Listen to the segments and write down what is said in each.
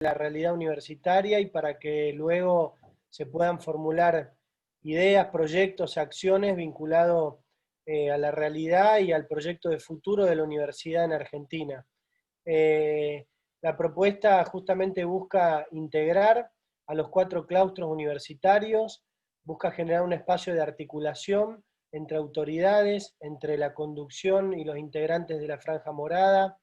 la realidad universitaria y para que luego se puedan formular ideas, proyectos, acciones vinculados a la realidad y al proyecto de futuro de la universidad en Argentina. La propuesta justamente busca integrar a los 4 claustros universitarios, busca generar un espacio de articulación entre autoridades, entre la conducción y los integrantes de la Franja Morada,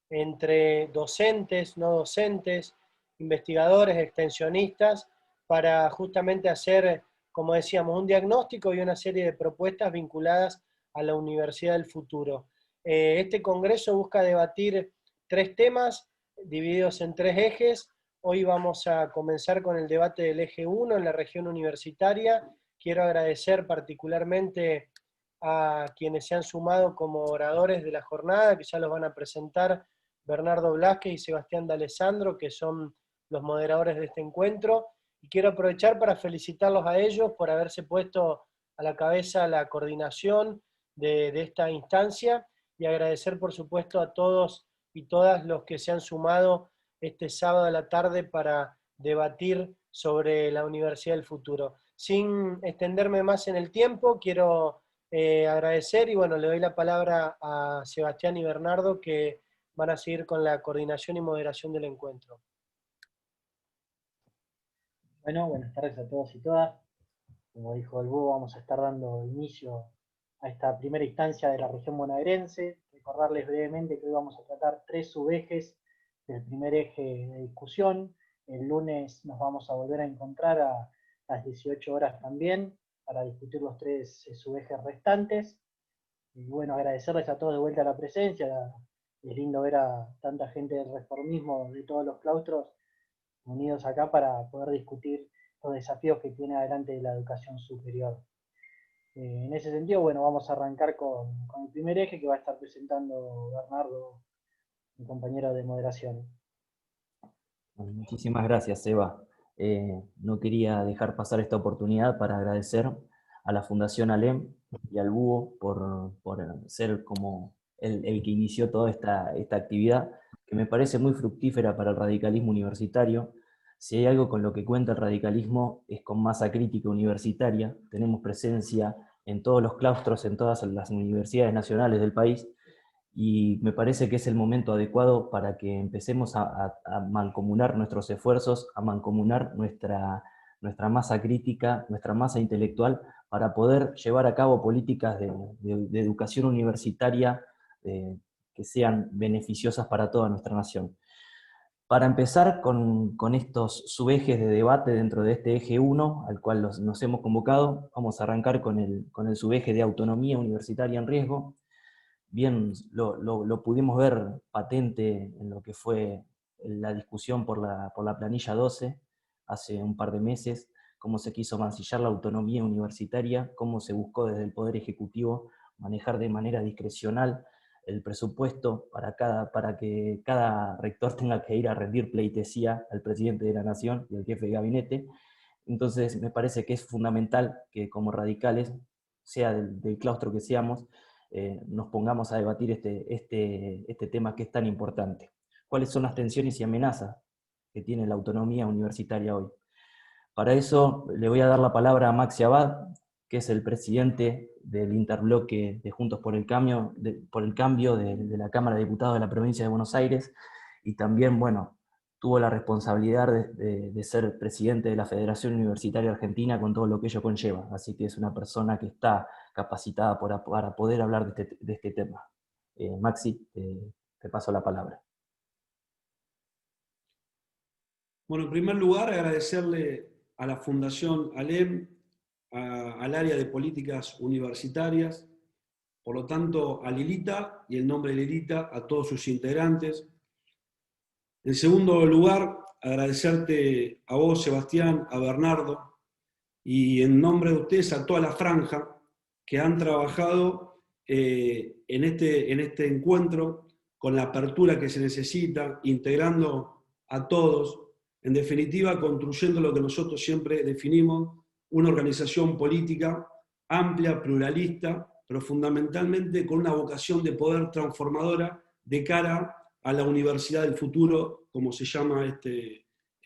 entre docentes, no docentes, investigadores, extensionistas, para justamente hacer, como decíamos, un diagnóstico y una serie de propuestas vinculadas a la universidad del futuro. Este congreso busca debatir 3 temas divididos en 3 ejes. Hoy vamos a comenzar con el debate del eje 1 en la región universitaria. Quiero agradecer particularmente a quienes se han sumado como oradores de la jornada, que ya los van a presentar Bernardo Blasquez y Sebastián D'Alessandro, que son los moderadores de este encuentro. Y quiero aprovechar para felicitarlos a ellos por haberse puesto a la cabeza la coordinación de esta instancia y agradecer por supuesto a todos y todas los que se han sumado este sábado a la tarde para debatir sobre la Universidad del Futuro. Sin extenderme más en el tiempo, quiero agradecer y bueno, le doy la palabra a Sebastián y Bernardo que van a seguir con la coordinación y moderación del encuentro. Bueno, buenas tardes a todos y todas. Como dijo el Búho, vamos a estar dando inicio a esta primera instancia de la región bonaerense. Recordarles brevemente que hoy vamos a tratar 3 subejes del primer eje de discusión. El lunes nos vamos a volver a encontrar a las 18 horas también para discutir los 3 subejes restantes. Y bueno, agradecerles a todos de vuelta la presencia. Es lindo ver a tanta gente del reformismo de todos los claustros unidos acá para poder discutir los desafíos que tiene adelante la educación superior. En ese sentido, bueno, vamos a arrancar con el primer eje que va a estar presentando Bernardo, mi compañero de moderación. Muchísimas gracias, Eva. No quería dejar pasar esta oportunidad para agradecer a la Fundación ALEM y al Búho por ser como el que inició toda esta actividad, que me parece muy fructífera para el radicalismo universitario. Si hay algo con lo que cuenta el radicalismo es con masa crítica universitaria. Tenemos presencia en todos los claustros, en todas las universidades nacionales del país, y me parece que es el momento adecuado para que empecemos a mancomunar nuestros esfuerzos, a mancomunar nuestra masa crítica, nuestra masa intelectual, para poder llevar a cabo políticas de educación universitaria que sean beneficiosas para toda nuestra nación. Para empezar con estos subejes de debate dentro de este eje 1, al cual nos hemos convocado, vamos a arrancar con el subeje de autonomía universitaria en riesgo. Bien, lo pudimos ver patente en lo que fue la discusión por la planilla 12 hace un par de meses, cómo se quiso mancillar la autonomía universitaria, cómo se buscó desde el Poder Ejecutivo manejar de manera discrecional el presupuesto para que cada rector tenga que ir a rendir pleitesía al presidente de la Nación y al jefe de gabinete. Entonces me parece que es fundamental que como radicales, sea del claustro que seamos, nos pongamos a debatir este tema que es tan importante. ¿Cuáles son las tensiones y amenazas que tiene la autonomía universitaria hoy? Para eso le voy a dar la palabra a Maxi Abad, que es el presidente del interbloque de Juntos por el Cambio, de la Cámara de Diputados de la provincia de Buenos Aires, y también, bueno, tuvo la responsabilidad de ser presidente de la Federación Universitaria Argentina con todo lo que ello conlleva, así que es una persona que está capacitada para poder hablar de este tema. Maxi, te paso la palabra. Bueno, en primer lugar, agradecerle a la Fundación ALEM, al área de políticas universitarias, por lo tanto a Lilita y el nombre de Lilita a todos sus integrantes. En segundo lugar, agradecerte a vos, Sebastián, a Bernardo, y en nombre de ustedes a toda la franja que han trabajado en este encuentro con la apertura que se necesita, integrando a todos, en definitiva construyendo lo que nosotros siempre definimos, una organización política amplia, pluralista, pero fundamentalmente con una vocación de poder transformadora de cara a la universidad del futuro, como se llama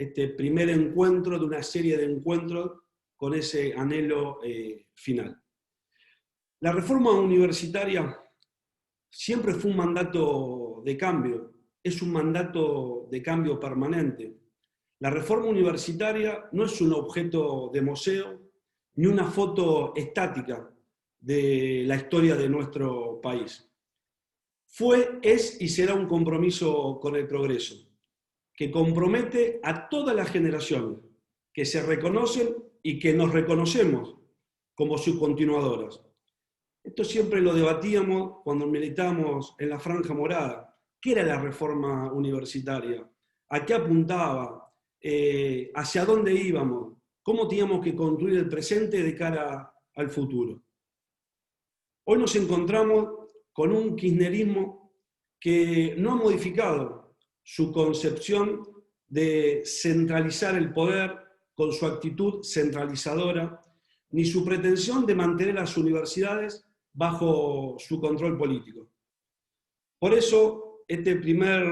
este primer encuentro de una serie de encuentros con ese anhelo final. La reforma universitaria siempre fue un mandato de cambio, es un mandato de cambio permanente. La reforma universitaria no es un objeto de museo, ni una foto estática de la historia de nuestro país. Fue, es y será un compromiso con el progreso, que compromete a todas las generaciones que se reconocen y que nos reconocemos como sus continuadoras. Esto siempre lo debatíamos cuando militábamos en la Franja Morada. ¿Qué era la reforma universitaria? ¿A qué apuntaba? ¿Hacia dónde íbamos? ¿Cómo teníamos que construir el presente de cara al futuro? Hoy nos encontramos con un kirchnerismo que no ha modificado su concepción de centralizar el poder con su actitud centralizadora, ni su pretensión de mantener las universidades bajo su control político. Por eso, este primer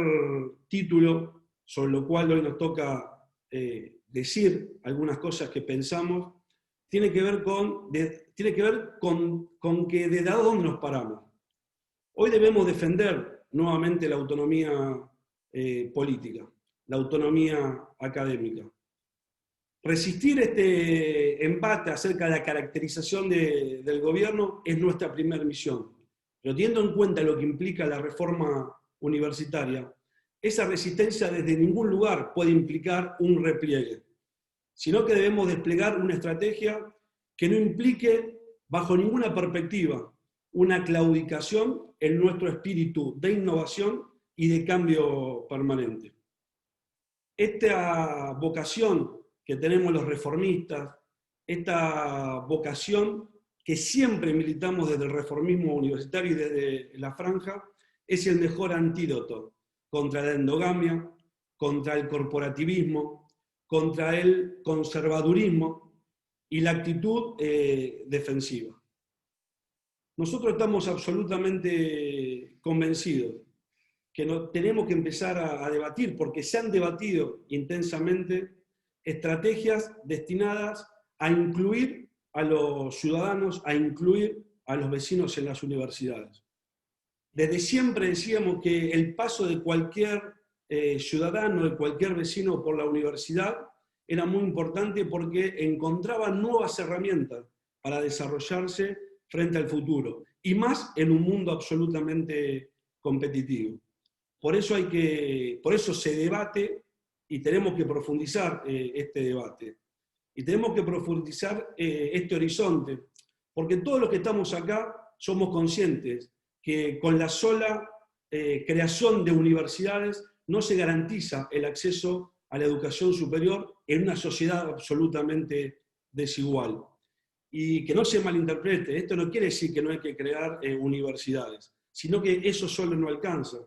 título, sobre lo cual hoy nos toca decir algunas cosas que pensamos, tiene que ver con que desde dónde nos paramos. Hoy debemos defender nuevamente la autonomía política, la autonomía académica. Resistir este embate acerca de la caracterización del gobierno es nuestra primera misión. Pero teniendo en cuenta lo que implica la reforma universitaria, esa resistencia desde ningún lugar puede implicar un repliegue, sino que debemos desplegar una estrategia que no implique, bajo ninguna perspectiva, una claudicación en nuestro espíritu de innovación y de cambio permanente. Esta vocación que tenemos los reformistas, esta vocación que siempre militamos desde el reformismo universitario y desde la Franja, es el mejor antídoto contra la endogamia, contra el corporativismo, contra el conservadurismo y la actitud defensiva. Nosotros estamos absolutamente convencidos que tenemos que empezar a debatir, porque se han debatido intensamente estrategias destinadas a incluir a los ciudadanos, a incluir a los vecinos en las universidades. Desde siempre decíamos que el paso de cualquier ciudadano, de cualquier vecino por la universidad era muy importante porque encontraba nuevas herramientas para desarrollarse frente al futuro, y más en un mundo absolutamente competitivo. Por eso se debate y tenemos que profundizar este debate. Y tenemos que profundizar este horizonte, porque todos los que estamos acá somos conscientes que con la sola creación de universidades no se garantiza el acceso a la educación superior en una sociedad absolutamente desigual. Y que no se malinterprete, esto no quiere decir que no hay que crear universidades, sino que eso solo no alcanza.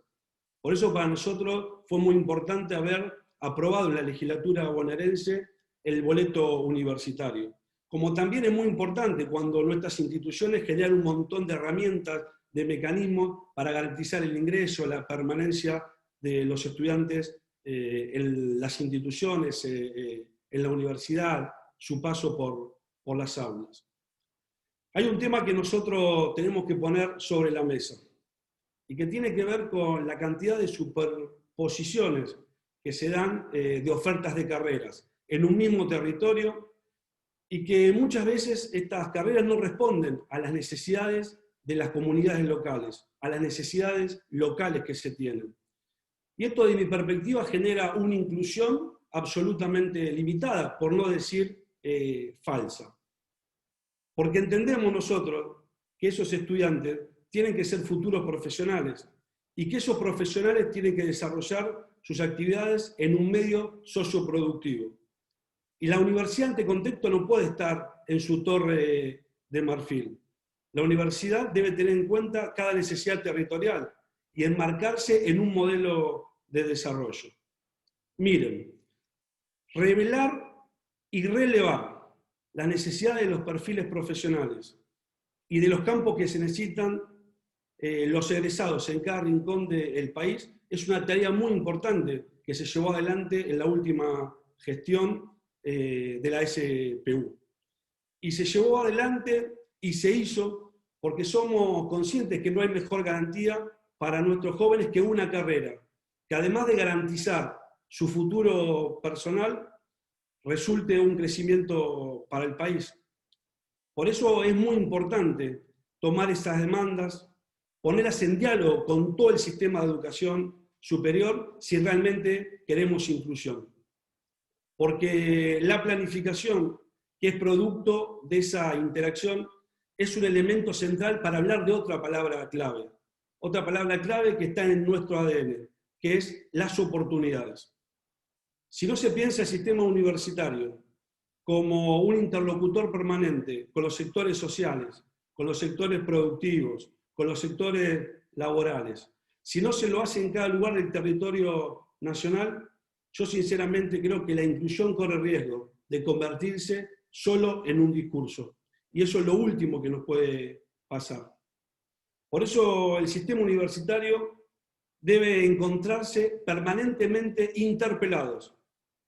Por eso para nosotros fue muy importante haber aprobado en la legislatura bonaerense el boleto universitario. Como también es muy importante cuando nuestras instituciones generan un montón de herramientas, de mecanismos para garantizar el ingreso, la permanencia de los estudiantes en las instituciones, en la universidad, su paso por las aulas. Hay un tema que nosotros tenemos que poner sobre la mesa y que tiene que ver con la cantidad de superposiciones que se dan de ofertas de carreras en un mismo territorio y que muchas veces estas carreras no responden a las necesidades de las comunidades locales, a las necesidades locales que se tienen. Y esto, de mi perspectiva, genera una inclusión absolutamente limitada, por no decir falsa. Porque entendemos nosotros que esos estudiantes tienen que ser futuros profesionales y que esos profesionales tienen que desarrollar sus actividades en un medio socioproductivo. Y la universidad en este contexto no puede estar en su torre de marfil. La universidad debe tener en cuenta cada necesidad territorial y enmarcarse en un modelo de desarrollo. Miren, revelar y relevar las necesidades de los perfiles profesionales y de los campos que se necesitan los egresados en cada rincón del país es una tarea muy importante que se llevó adelante en la última gestión de la SPU. Y se llevó adelante y se hizo porque somos conscientes que no hay mejor garantía para nuestros jóvenes que una carrera, que además de garantizar su futuro personal, resulte un crecimiento para el país. Por eso es muy importante tomar esas demandas, ponerlas en diálogo con todo el sistema de educación superior si realmente queremos inclusión. Porque la planificación, que es producto de esa interacción, es un elemento central para hablar de otra palabra clave. Otra palabra clave que está en nuestro ADN, que es las oportunidades. Si no se piensa el sistema universitario como un interlocutor permanente con los sectores sociales, con los sectores productivos, con los sectores laborales, si no se lo hace en cada lugar del territorio nacional, yo sinceramente creo que la inclusión corre riesgo de convertirse solo en un discurso. Y eso es lo último que nos puede pasar. Por eso el sistema universitario debe encontrarse permanentemente interpelados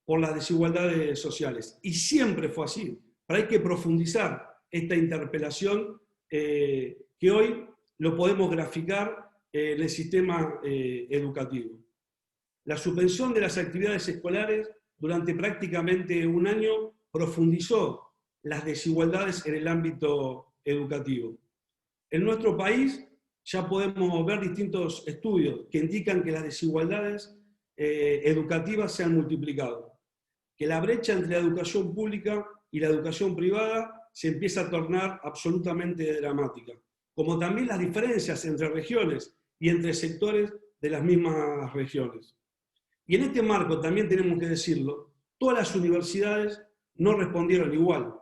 por las desigualdades sociales. Y siempre fue así. Pero hay que profundizar esta interpelación que hoy lo podemos graficar en el sistema educativo. La suspensión de las actividades escolares durante prácticamente un año profundizó las desigualdades en el ámbito educativo. En nuestro país ya podemos ver distintos estudios que indican que las desigualdades educativas se han multiplicado, que la brecha entre la educación pública y la educación privada se empieza a tornar absolutamente dramática, como también las diferencias entre regiones y entre sectores de las mismas regiones. Y en este marco, también tenemos que decirlo, todas las universidades no respondieron igual.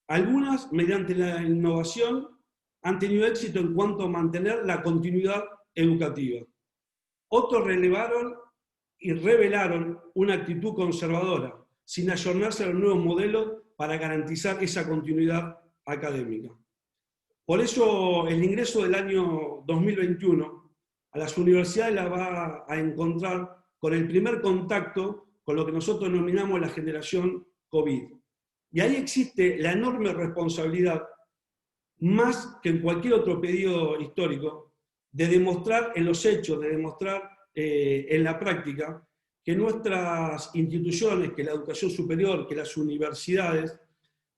Algunas, mediante la innovación, han tenido éxito en cuanto a mantener la continuidad educativa. Otros relevaron y revelaron una actitud conservadora, sin ayornarse a los nuevos modelos para garantizar esa continuidad académica. Por eso el ingreso del año 2021 a las universidades la va a encontrar con el primer contacto con lo que nosotros denominamos la generación COVID. Y ahí existe la enorme responsabilidad, más que en cualquier otro periodo histórico, de demostrar en los hechos, de demostrar en la práctica, que nuestras instituciones, que la educación superior, que las universidades,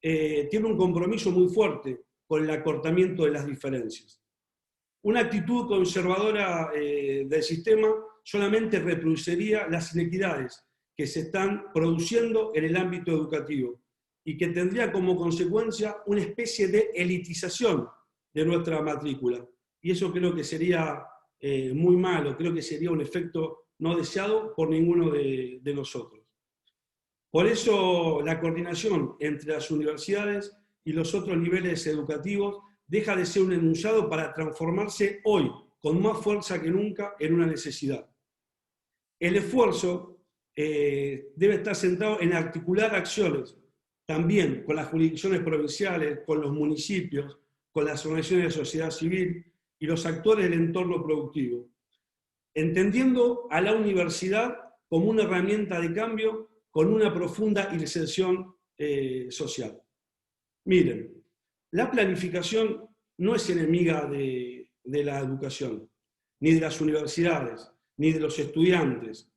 tienen un compromiso muy fuerte con el acortamiento de las diferencias. Una actitud conservadora del sistema solamente reproduciría las inequidades que se están produciendo en el ámbito educativo y que tendría como consecuencia una especie de elitización de nuestra matrícula. Y eso creo que sería muy malo, creo que sería un efecto no deseado por ninguno de nosotros. Por eso la coordinación entre las universidades y los otros niveles educativos deja de ser un enunciado para transformarse hoy, con más fuerza que nunca, en una necesidad. El esfuerzo debe estar centrado en articular acciones, también con las jurisdicciones provinciales, con los municipios, con las organizaciones de sociedad civil y los actores del entorno productivo, entendiendo a la universidad como una herramienta de cambio con una profunda inserción social. Miren, la planificación no es enemiga de la educación, ni de las universidades, ni de los estudiantes.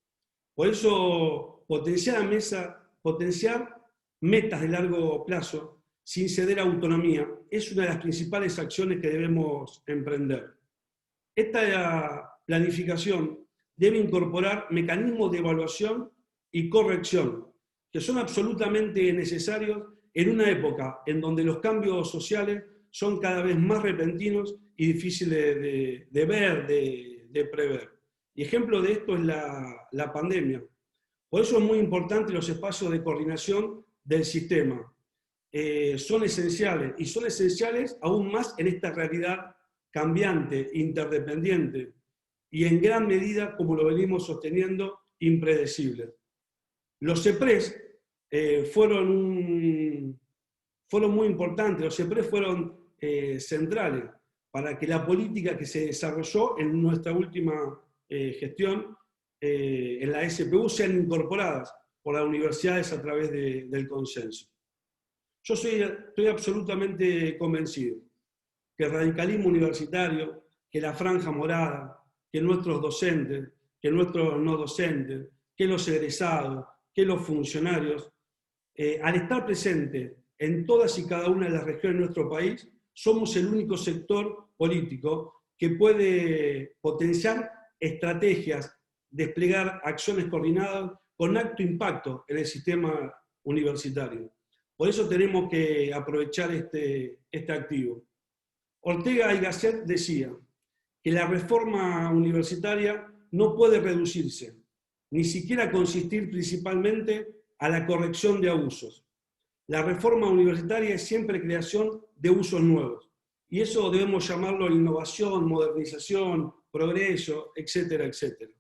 Por eso, potenciar metas de largo plazo, sin ceder autonomía, es una de las principales acciones que debemos emprender. Esta planificación debe incorporar mecanismos de evaluación y corrección, que son absolutamente necesarios en una época en donde los cambios sociales son cada vez más repentinos y difíciles de ver, de prever. Y ejemplo de esto es la pandemia. Por eso es muy importante los espacios de coordinación del sistema. Son esenciales, y son esenciales aún más en esta realidad cambiante, interdependiente, y en gran medida, como lo venimos sosteniendo, impredecible. Los CEPRES fueron muy importantes, los CEPRES fueron centrales para que la política que se desarrolló en nuestra última gestión en la SPU sean incorporadas por las universidades a través del consenso. Yo estoy absolutamente convencido que el radicalismo universitario, que la franja morada, que nuestros docentes, que nuestros no docentes, que los egresados, que los funcionarios, al estar presentes en todas y cada una de las regiones de nuestro país, somos el único sector político que puede potenciar estrategias, desplegar acciones coordinadas con alto impacto en el sistema universitario. Por eso tenemos que aprovechar este activo. Ortega y Gasset decía que la reforma universitaria no puede reducirse, ni siquiera consistir principalmente a la corrección de abusos. La reforma universitaria es siempre creación de usos nuevos. Y eso debemos llamarlo innovación, modernización, progreso, etcétera, etcétera.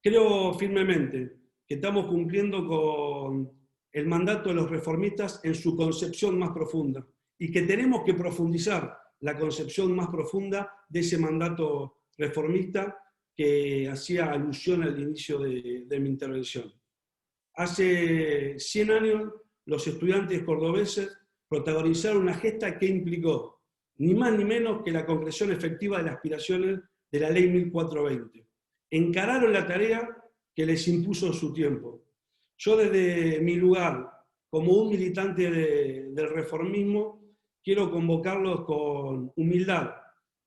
Creo firmemente que estamos cumpliendo con el mandato de los reformistas en su concepción más profunda y que tenemos que profundizar la concepción más profunda de ese mandato reformista que hacía alusión al inicio de mi intervención. Hace 100 años, los estudiantes cordobeses protagonizaron una gesta que implicó ni más ni menos que la concreción efectiva de las aspiraciones de la Ley 1420. Encararon la tarea que les impuso su tiempo. Yo desde mi lugar, como un militante del reformismo, quiero convocarlos con humildad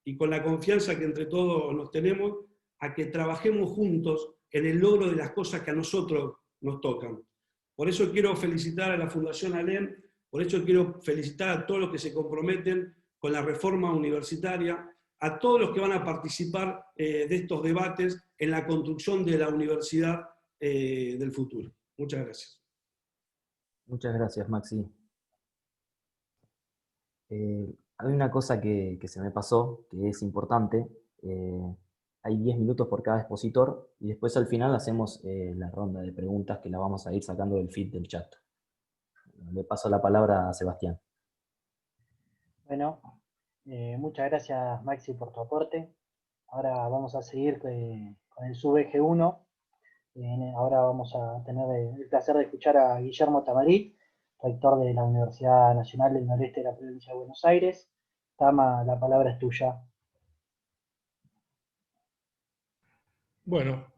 y con la confianza que entre todos nos tenemos a que trabajemos juntos en el logro de las cosas que a nosotros nos tocan. Por eso quiero felicitar a la Fundación ALEM, por eso quiero felicitar a todos los que se comprometen con la reforma universitaria, a todos los que van a participar de estos debates en la construcción de la universidad del futuro. Muchas gracias. Muchas gracias, Maxi. Hay una cosa que se me pasó, que es importante. Hay 10 minutos por cada expositor y después al final hacemos la ronda de preguntas que la vamos a ir sacando del feed del chat. Le paso la palabra a Sebastián. Bueno, muchas gracias, Maxi, por tu aporte. Ahora vamos a seguir con el subeje 1. Ahora vamos a tener el placer de escuchar a Guillermo Tamarit, rector de la Universidad Nacional del Noreste de la Provincia de Buenos Aires. Tama, la palabra es tuya. Bueno,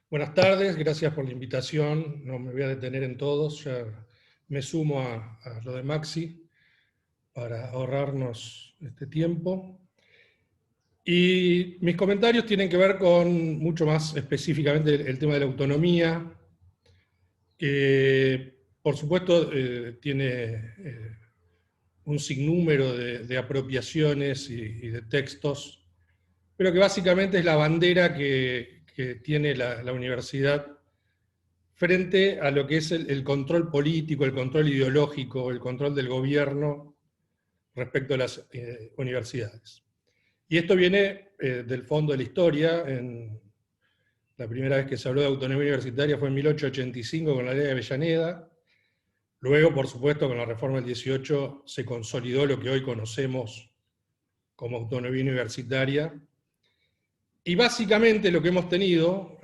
buenas tardes, gracias por la invitación. No me voy a detener en todos, ya me sumo a lo de Maxi para ahorrarnos este tiempo. Y mis comentarios tienen que ver con, mucho más específicamente, el tema de la autonomía, que por supuesto tiene un sinnúmero de apropiaciones y de textos, pero que básicamente es la bandera que tiene la universidad frente a lo que es el control político, el control ideológico, el control del gobierno respecto a las universidades. Y esto viene del fondo de la historia. La primera vez que se habló de autonomía universitaria fue en 1885 con la ley de Avellaneda. Luego, por supuesto, con la reforma del 18 se consolidó lo que hoy conocemos como autonomía universitaria. Y básicamente lo que hemos tenido,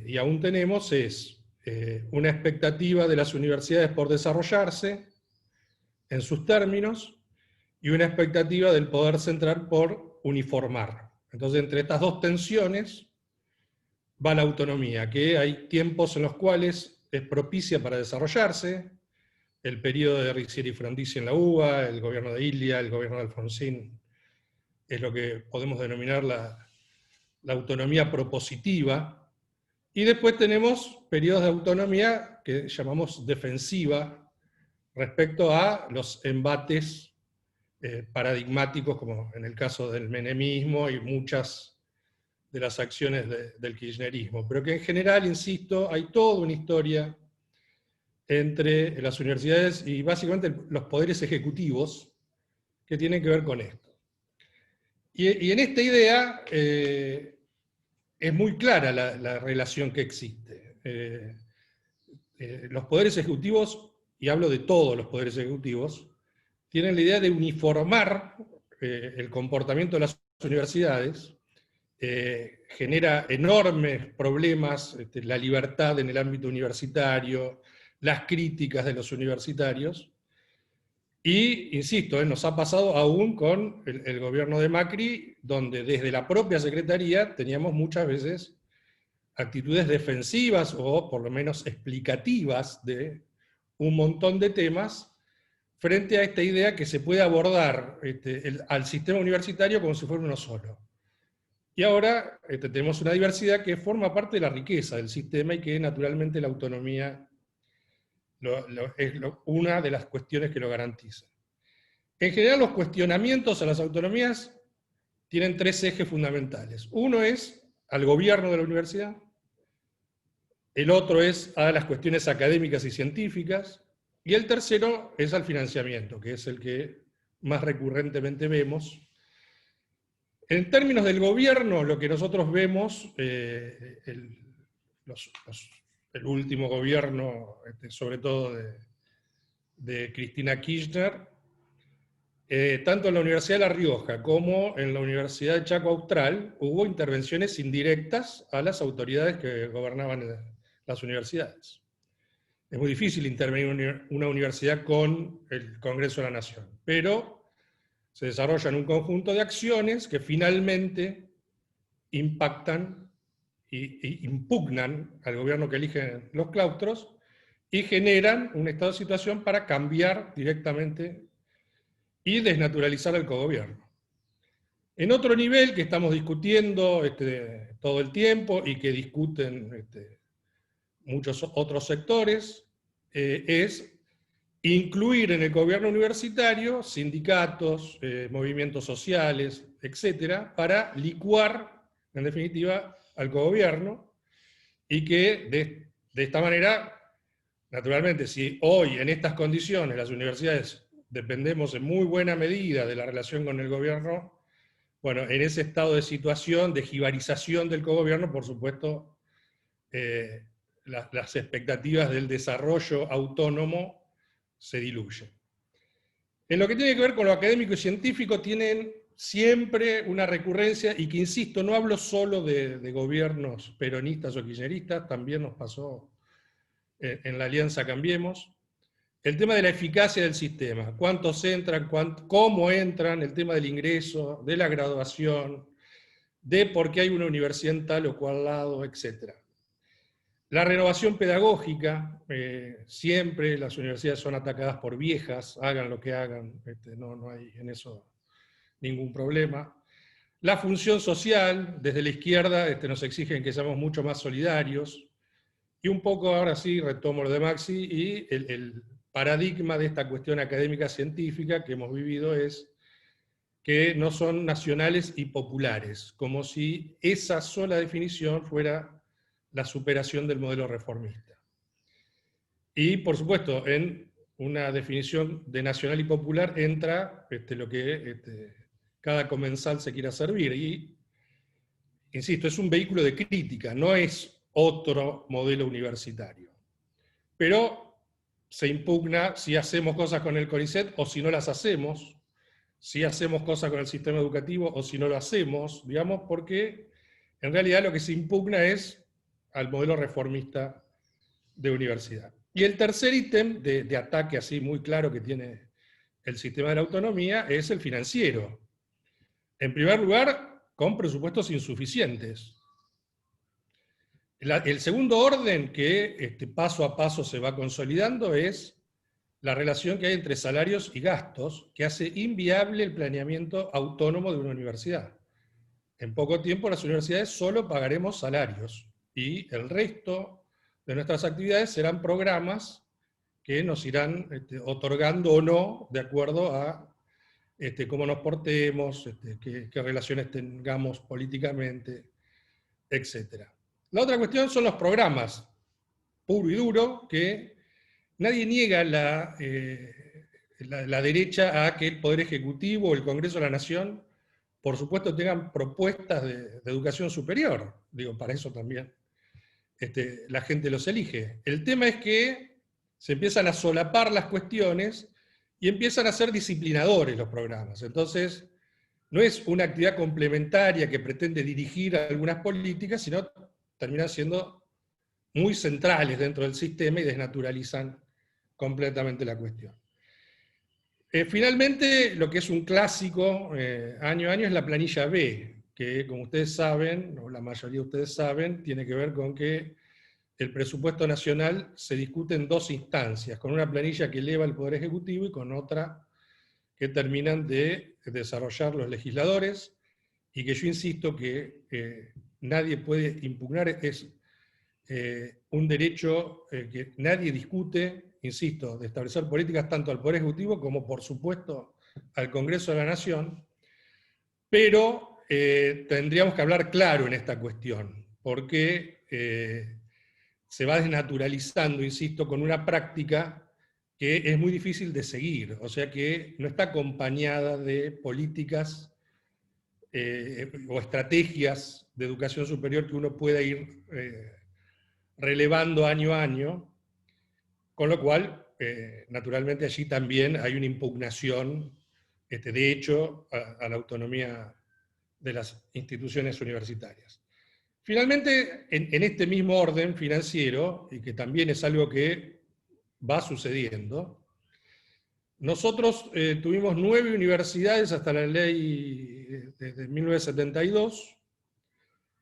y aún tenemos, es una expectativa de las universidades por desarrollarse en sus términos y una expectativa del poder central por uniformar. Entonces, entre estas dos tensiones va la autonomía, que hay tiempos en los cuales es propicia para desarrollarse, el periodo de Rixieri y Frondizi en la UBA, el gobierno de Ilia, el gobierno de Alfonsín, es lo que podemos denominar la autonomía propositiva, y después tenemos periodos de autonomía que llamamos defensiva respecto a los embates paradigmáticos, como en el caso del menemismo y muchas de las acciones del kirchnerismo, pero que en general, insisto, hay toda una historia entre las universidades y básicamente los poderes ejecutivos que tienen que ver con esto. Y en esta idea es muy clara la relación que existe. Los poderes ejecutivos, y hablo de todos los poderes ejecutivos, tienen la idea de uniformar el comportamiento de las universidades genera enormes problemas, la libertad en el ámbito universitario, las críticas de los universitarios. Y, insisto, nos ha pasado aún con el gobierno de Macri, donde desde la propia Secretaría teníamos muchas veces actitudes defensivas o por lo menos explicativas de un montón de temas frente a esta idea que se puede abordar al sistema universitario como si fuera uno solo. Y ahora tenemos una diversidad que forma parte de la riqueza del sistema y que naturalmente la autonomía es una de las cuestiones que lo garantiza. En general, los cuestionamientos a las autonomías tienen tres ejes fundamentales. Uno es al gobierno de la universidad, el otro es a las cuestiones académicas y científicas, y el tercero es al financiamiento, que es el que más recurrentemente vemos. En términos del gobierno, lo que nosotros vemos, el último gobierno, sobre todo de Cristina Kirchner, tanto en la Universidad de La Rioja como en la Universidad de Chaco Austral, hubo intervenciones indirectas a las autoridades que gobernaban las universidades. Es muy difícil intervenir en una universidad con el Congreso de la Nación, pero se desarrollan un conjunto de acciones que finalmente impactan y impugnan al gobierno que eligen los claustros y generan un estado de situación para cambiar directamente y desnaturalizar al cogobierno. En otro nivel que estamos discutiendo todo el tiempo y que discuten muchos otros sectores, es incluir en el gobierno universitario sindicatos, movimientos sociales, etcétera, para licuar, en definitiva, al cogobierno, y que de esta manera, naturalmente, si hoy en estas condiciones las universidades dependemos en muy buena medida de la relación con el gobierno, bueno, en ese estado de situación, de jibarización del cogobierno, por supuesto, las expectativas del desarrollo autónomo se diluyen. En lo que tiene que ver con lo académico y científico, tienen siempre una recurrencia, y que, insisto, no hablo solo de gobiernos peronistas o kirchneristas, también nos pasó en la Alianza Cambiemos, el tema de la eficacia del sistema, cuántos entran, cómo entran, el tema del ingreso, de la graduación, de por qué hay una universidad en tal o cual lado, etc. La renovación pedagógica, siempre las universidades son atacadas por viejas, hagan lo que hagan, no hay en eso ningún problema. La función social, desde la izquierda nos exigen que seamos mucho más solidarios, y un poco ahora sí retomo lo de Maxi, y el paradigma de esta cuestión académica científica que hemos vivido es que no son nacionales y populares, como si esa sola definición fuera la superación del modelo reformista. Y, por supuesto, en una definición de nacional y popular entra lo que cada comensal se quiera servir. Y, insisto, es un vehículo de crítica, no es otro modelo universitario. Pero se impugna si hacemos cosas con el CONICET o si no las hacemos, si hacemos cosas con el sistema educativo o si no lo hacemos, digamos, porque en realidad lo que se impugna es al modelo reformista de universidad. Y el tercer ítem de ataque así muy claro que tiene el sistema de la autonomía es el financiero. En primer lugar, con presupuestos insuficientes. El segundo orden que paso a paso se va consolidando es la relación que hay entre salarios y gastos, que hace inviable el planeamiento autónomo de una universidad. En poco tiempo las universidades solo pagaremos salarios y el resto de nuestras actividades serán programas que nos irán otorgando o no de acuerdo a cómo nos portemos, qué relaciones tengamos políticamente, etc. La otra cuestión son los programas, puro y duro, que nadie niega la derecha a que el Poder Ejecutivo o el Congreso de la Nación, por supuesto, tengan propuestas de educación superior. Digo, para eso también la gente los elige. El tema es que se empiezan a solapar las cuestiones y empiezan a ser disciplinadores los programas. Entonces, no es una actividad complementaria que pretende dirigir algunas políticas, sino terminan siendo muy centrales dentro del sistema y desnaturalizan completamente la cuestión. Finalmente, lo que es un clásico año a año es la planilla B, que como ustedes saben, o la mayoría de ustedes saben, tiene que ver con que el presupuesto nacional se discute en dos instancias, con una planilla que eleva el Poder Ejecutivo y con otra que terminan de desarrollar los legisladores, y que yo insisto que nadie puede impugnar, es un derecho que nadie discute, insisto, de establecer políticas tanto al Poder Ejecutivo como, por supuesto, al Congreso de la Nación, pero tendríamos que hablar claro en esta cuestión, porque se va desnaturalizando, insisto, con una práctica que es muy difícil de seguir, o sea que no está acompañada de políticas o estrategias de educación superior que uno pueda ir relevando año a año, con lo cual, naturalmente allí también hay una impugnación, de hecho, a la autonomía de las instituciones universitarias. Finalmente, en este mismo orden financiero, y que también es algo que va sucediendo, nosotros tuvimos 9 universidades hasta la ley de 1972.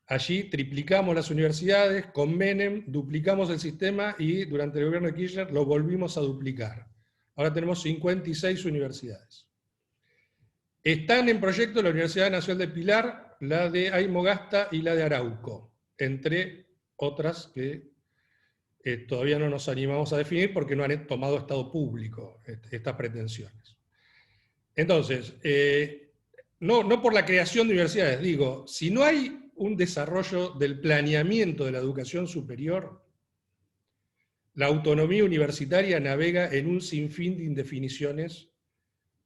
Allí triplicamos las universidades, con Menem duplicamos el sistema y durante el gobierno de Kirchner lo volvimos a duplicar. Ahora tenemos 56 universidades. Están en proyecto la Universidad Nacional de Pilar, la de Aymogasta y la de Arauco, entre otras que todavía no nos animamos a definir porque no han tomado estado público estas pretensiones. Entonces, no por la creación de universidades, digo, si no hay un desarrollo del planeamiento de la educación superior, la autonomía universitaria navega en un sinfín de indefiniciones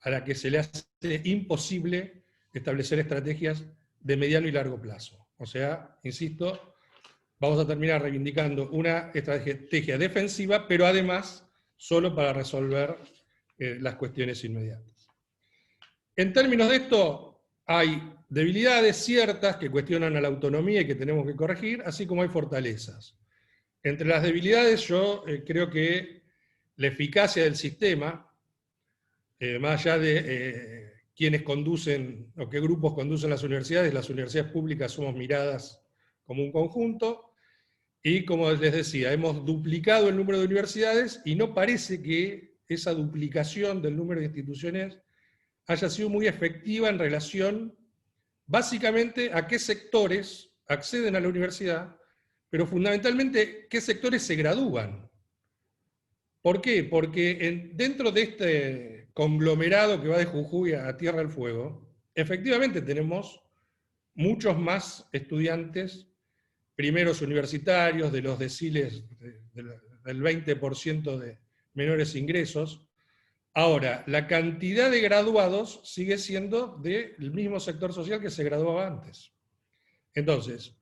a la que se le hace imposible establecer estrategias de mediano y largo plazo. O sea, insisto, vamos a terminar reivindicando una estrategia defensiva, pero además solo para resolver las cuestiones inmediatas. En términos de esto, hay debilidades ciertas que cuestionan a la autonomía y que tenemos que corregir, así como hay fortalezas. Entre las debilidades yo creo que la eficacia del sistema, más allá de quienes conducen o qué grupos conducen las universidades públicas somos miradas como un conjunto, y como les decía, hemos duplicado el número de universidades y no parece que esa duplicación del número de instituciones haya sido muy efectiva en relación básicamente a qué sectores acceden a la universidad, pero fundamentalmente qué sectores se gradúan. ¿Por qué? Porque dentro de este conglomerado que va de Jujuy a Tierra del Fuego, efectivamente tenemos muchos más estudiantes, primeros universitarios, de los deciles del 20% de menores ingresos. Ahora, la cantidad de graduados sigue siendo del mismo sector social que se graduaba antes. Entonces,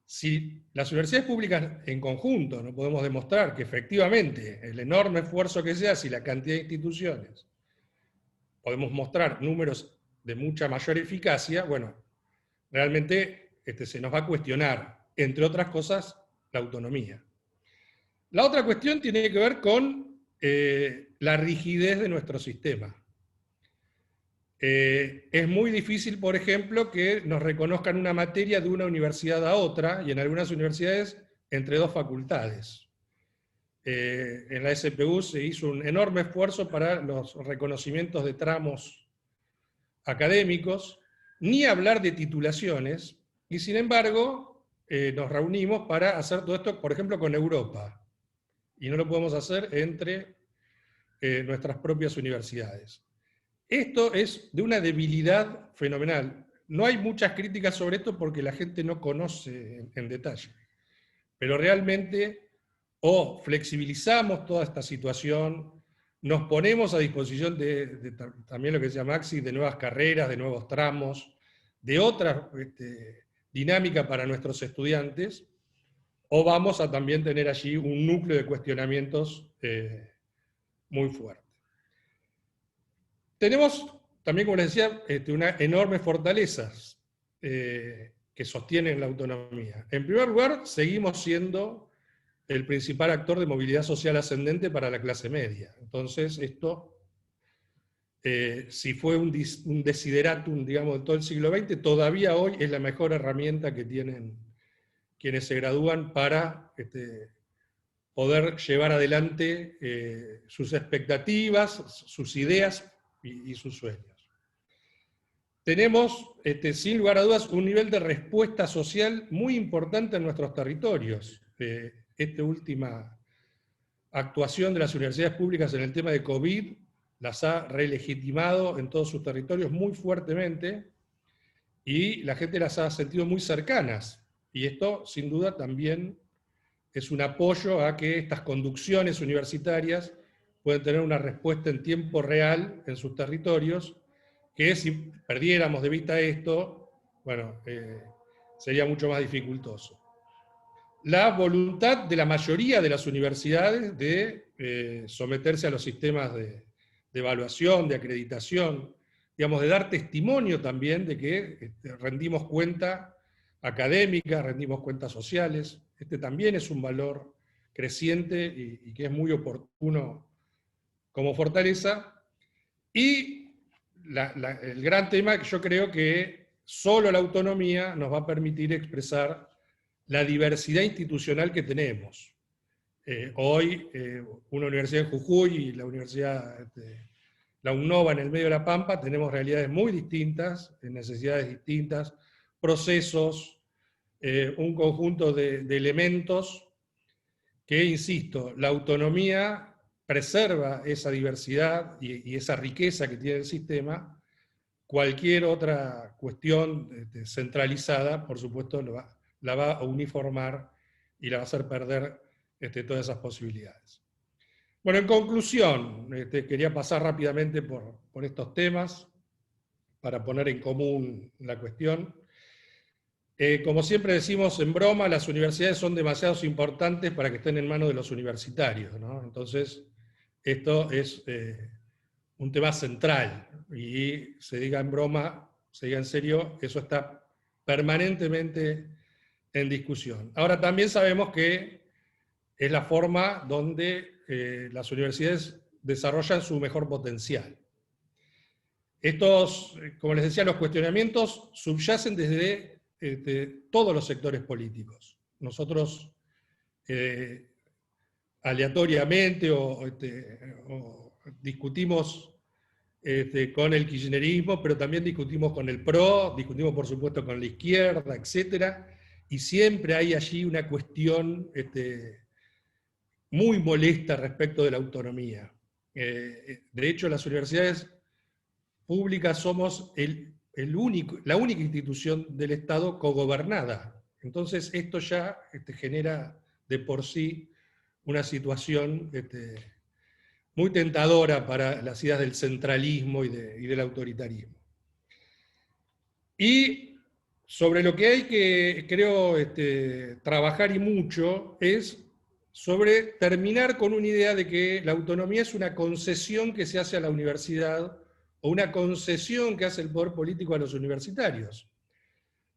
si las universidades públicas en conjunto no podemos demostrar que efectivamente el enorme esfuerzo que se hace y la cantidad de instituciones, podemos mostrar números de mucha mayor eficacia, bueno, realmente se nos va a cuestionar, entre otras cosas, la autonomía. La otra cuestión tiene que ver con la rigidez de nuestro sistema. Es muy difícil, por ejemplo, que nos reconozcan una materia de una universidad a otra, y en algunas universidades entre dos facultades. En la SPU se hizo un enorme esfuerzo para los reconocimientos de tramos académicos, ni hablar de titulaciones, y sin embargo nos reunimos para hacer todo esto, por ejemplo, con Europa, y no lo podemos hacer entre nuestras propias universidades. Esto es de una debilidad fenomenal. No hay muchas críticas sobre esto porque la gente no conoce en detalle, pero realmente o flexibilizamos toda esta situación, nos ponemos a disposición de también lo que decía Maxi, de nuevas carreras, de nuevos tramos, de otra dinámica para nuestros estudiantes, o vamos a también tener allí un núcleo de cuestionamientos muy fuerte. Tenemos también, como les decía, unas enormes fortalezas que sostienen la autonomía. En primer lugar, seguimos siendo el principal actor de movilidad social ascendente para la clase media. Entonces, esto, si fue un desideratum, digamos, de todo el siglo XX, todavía hoy es la mejor herramienta que tienen quienes se gradúan para poder llevar adelante sus expectativas, sus ideas y sus sueños. Tenemos, sin lugar a dudas, un nivel de respuesta social muy importante en nuestros territorios. Esta última actuación de las universidades públicas en el tema de COVID las ha relegitimado en todos sus territorios muy fuertemente y la gente las ha sentido muy cercanas. Y esto, sin duda, también es un apoyo a que estas conducciones universitarias pueden tener una respuesta en tiempo real en sus territorios, que si perdiéramos de vista esto, bueno, sería mucho más dificultoso. La voluntad de la mayoría de las universidades de someterse a los sistemas de evaluación, de acreditación, digamos, de dar testimonio también de que rendimos cuenta académica, rendimos cuentas sociales. Este también es un valor creciente y que es muy oportuno como fortaleza. Y el gran tema que yo creo que solo la autonomía nos va a permitir expresar la diversidad institucional que tenemos. Hoy, una universidad en Jujuy y la universidad, la UNOVA en el medio de la Pampa, tenemos realidades muy distintas, necesidades distintas, procesos, un conjunto de elementos que, insisto, la autonomía preserva esa diversidad y esa riqueza que tiene el sistema. Cualquier otra cuestión centralizada, por supuesto, la va a uniformar y la va a hacer perder todas esas posibilidades. Bueno, en conclusión, quería pasar rápidamente por estos temas para poner en común la cuestión. Como siempre decimos en broma, las universidades son demasiado importantes para que estén en manos de los universitarios, ¿no? Entonces, esto es un tema central, y se diga en broma, se diga en serio, eso está permanentemente en discusión. Ahora, también sabemos que es la forma donde las universidades desarrollan su mejor potencial. Estos, como les decía, los cuestionamientos subyacen desde todos los sectores políticos. Nosotros aleatoriamente o discutimos con el kirchnerismo, pero también discutimos con el PRO, discutimos por supuesto con la izquierda, etc. Y siempre hay allí una cuestión muy molesta respecto de la autonomía. De hecho, las universidades públicas somos la única institución del Estado cogobernada. Entonces esto ya genera de por sí una situación muy tentadora para las ideas del centralismo y del autoritarismo. Y sobre lo que hay que, creo, trabajar y mucho es sobre terminar con una idea de que la autonomía es una concesión que se hace a la universidad o una concesión que hace el poder político a los universitarios.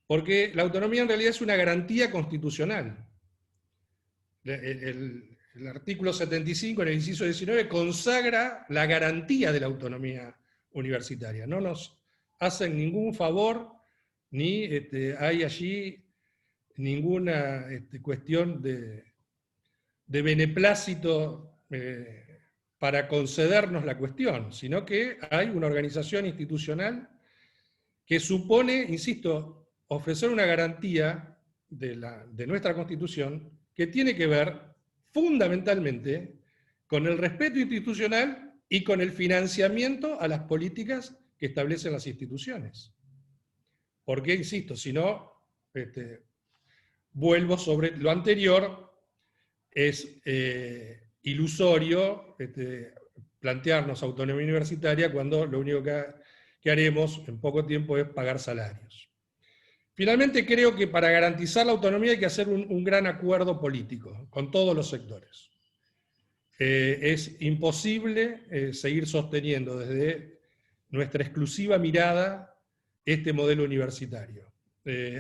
Porque la autonomía en realidad es una garantía constitucional. El artículo 75, en el inciso 19, consagra la garantía de la autonomía universitaria. No nos hacen ningún favor, ni hay allí ninguna cuestión de beneplácito para concedernos la cuestión, sino que hay una organización institucional que supone, insisto, ofrecer una garantía de nuestra Constitución que tiene que ver fundamentalmente con el respeto institucional y con el financiamiento a las políticas que establecen las instituciones. Porque, insisto, si no, vuelvo sobre lo anterior, es ilusorio plantearnos autonomía universitaria cuando lo único que haremos en poco tiempo es pagar salarios. Finalmente, creo que para garantizar la autonomía hay que hacer un gran acuerdo político con todos los sectores. Es imposible seguir sosteniendo desde nuestra exclusiva mirada este modelo universitario.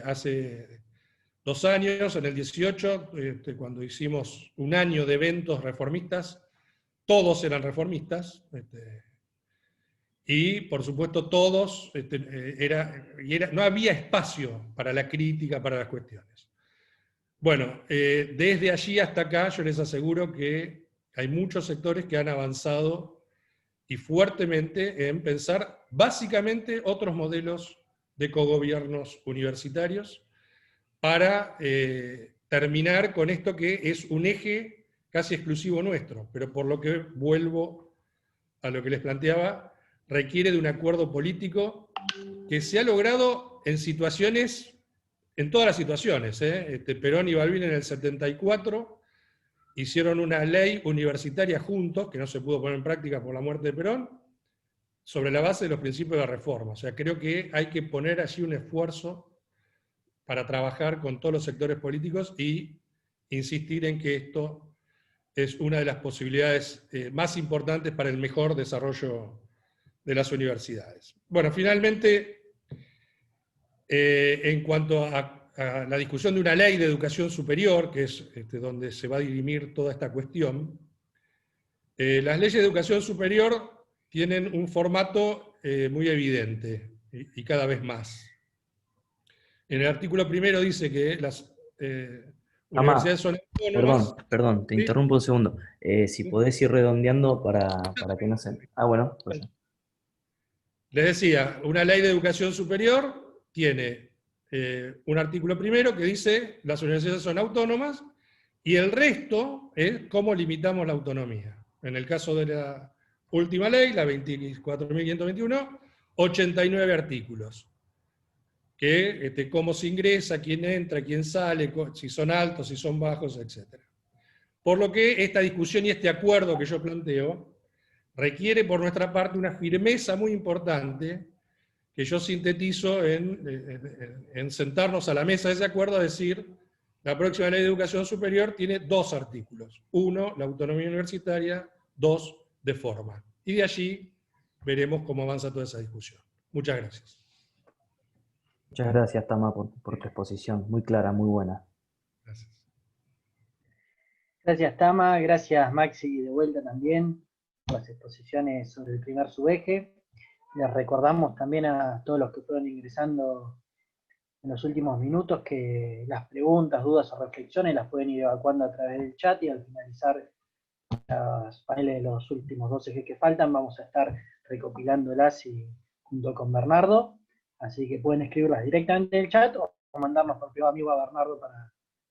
Hace 2 años, en el 18, cuando hicimos un año de eventos reformistas, todos eran reformistas, y por supuesto todos, no había espacio para la crítica, para las cuestiones. Bueno, desde allí hasta acá yo les aseguro que hay muchos sectores que han avanzado y fuertemente en pensar básicamente otros modelos de cogobiernos universitarios para terminar con esto que es un eje casi exclusivo nuestro, pero por lo que vuelvo a lo que les planteaba, requiere de un acuerdo político que se ha logrado en situaciones, en todas las situaciones. Perón y Balbín en el 74 hicieron una ley universitaria juntos, que no se pudo poner en práctica por la muerte de Perón, sobre la base de los principios de la reforma. O sea, creo que hay que poner allí un esfuerzo para trabajar con todos los sectores políticos y insistir en que esto es una de las posibilidades más importantes para el mejor desarrollo de las universidades. Bueno, finalmente, en cuanto a la discusión de una ley de educación superior, que es donde se va a dirimir toda esta cuestión, las leyes de educación superior tienen un formato muy evidente y cada vez más. En el artículo primero dice que las universidades son autónomas. Perdón, te ¿Sí? interrumpo un segundo. Si podés ir redondeando para que no se... Ah, bueno, pues. Les decía, una ley de educación superior tiene un artículo primero que dice las universidades son autónomas y el resto es cómo limitamos la autonomía. En el caso de la última ley, la 24.521, 89 artículos. Que cómo se ingresa, quién entra, quién sale, si son altos, si son bajos, etc. Por lo que esta discusión y este acuerdo que yo planteo requiere por nuestra parte una firmeza muy importante que yo sintetizo en sentarnos a la mesa de ese acuerdo a decir, la próxima ley de educación superior tiene 2 artículos. 1, la autonomía universitaria, 2, de forma. Y de allí veremos cómo avanza toda esa discusión. Muchas gracias. Muchas gracias, Tama, por tu exposición. Muy clara, muy buena. Gracias. Gracias, Tama. Gracias, Maxi, de vuelta también, por las exposiciones sobre el primer subeje. Les recordamos también a todos los que fueron ingresando en los últimos minutos que las preguntas, dudas o reflexiones las pueden ir evacuando a través del chat, y al finalizar los paneles de los últimos 2 ejes que faltan vamos a estar recopilándolas junto con Bernardo. Así que pueden escribirlas directamente en el chat o mandarnos por privado amigo a Bernardo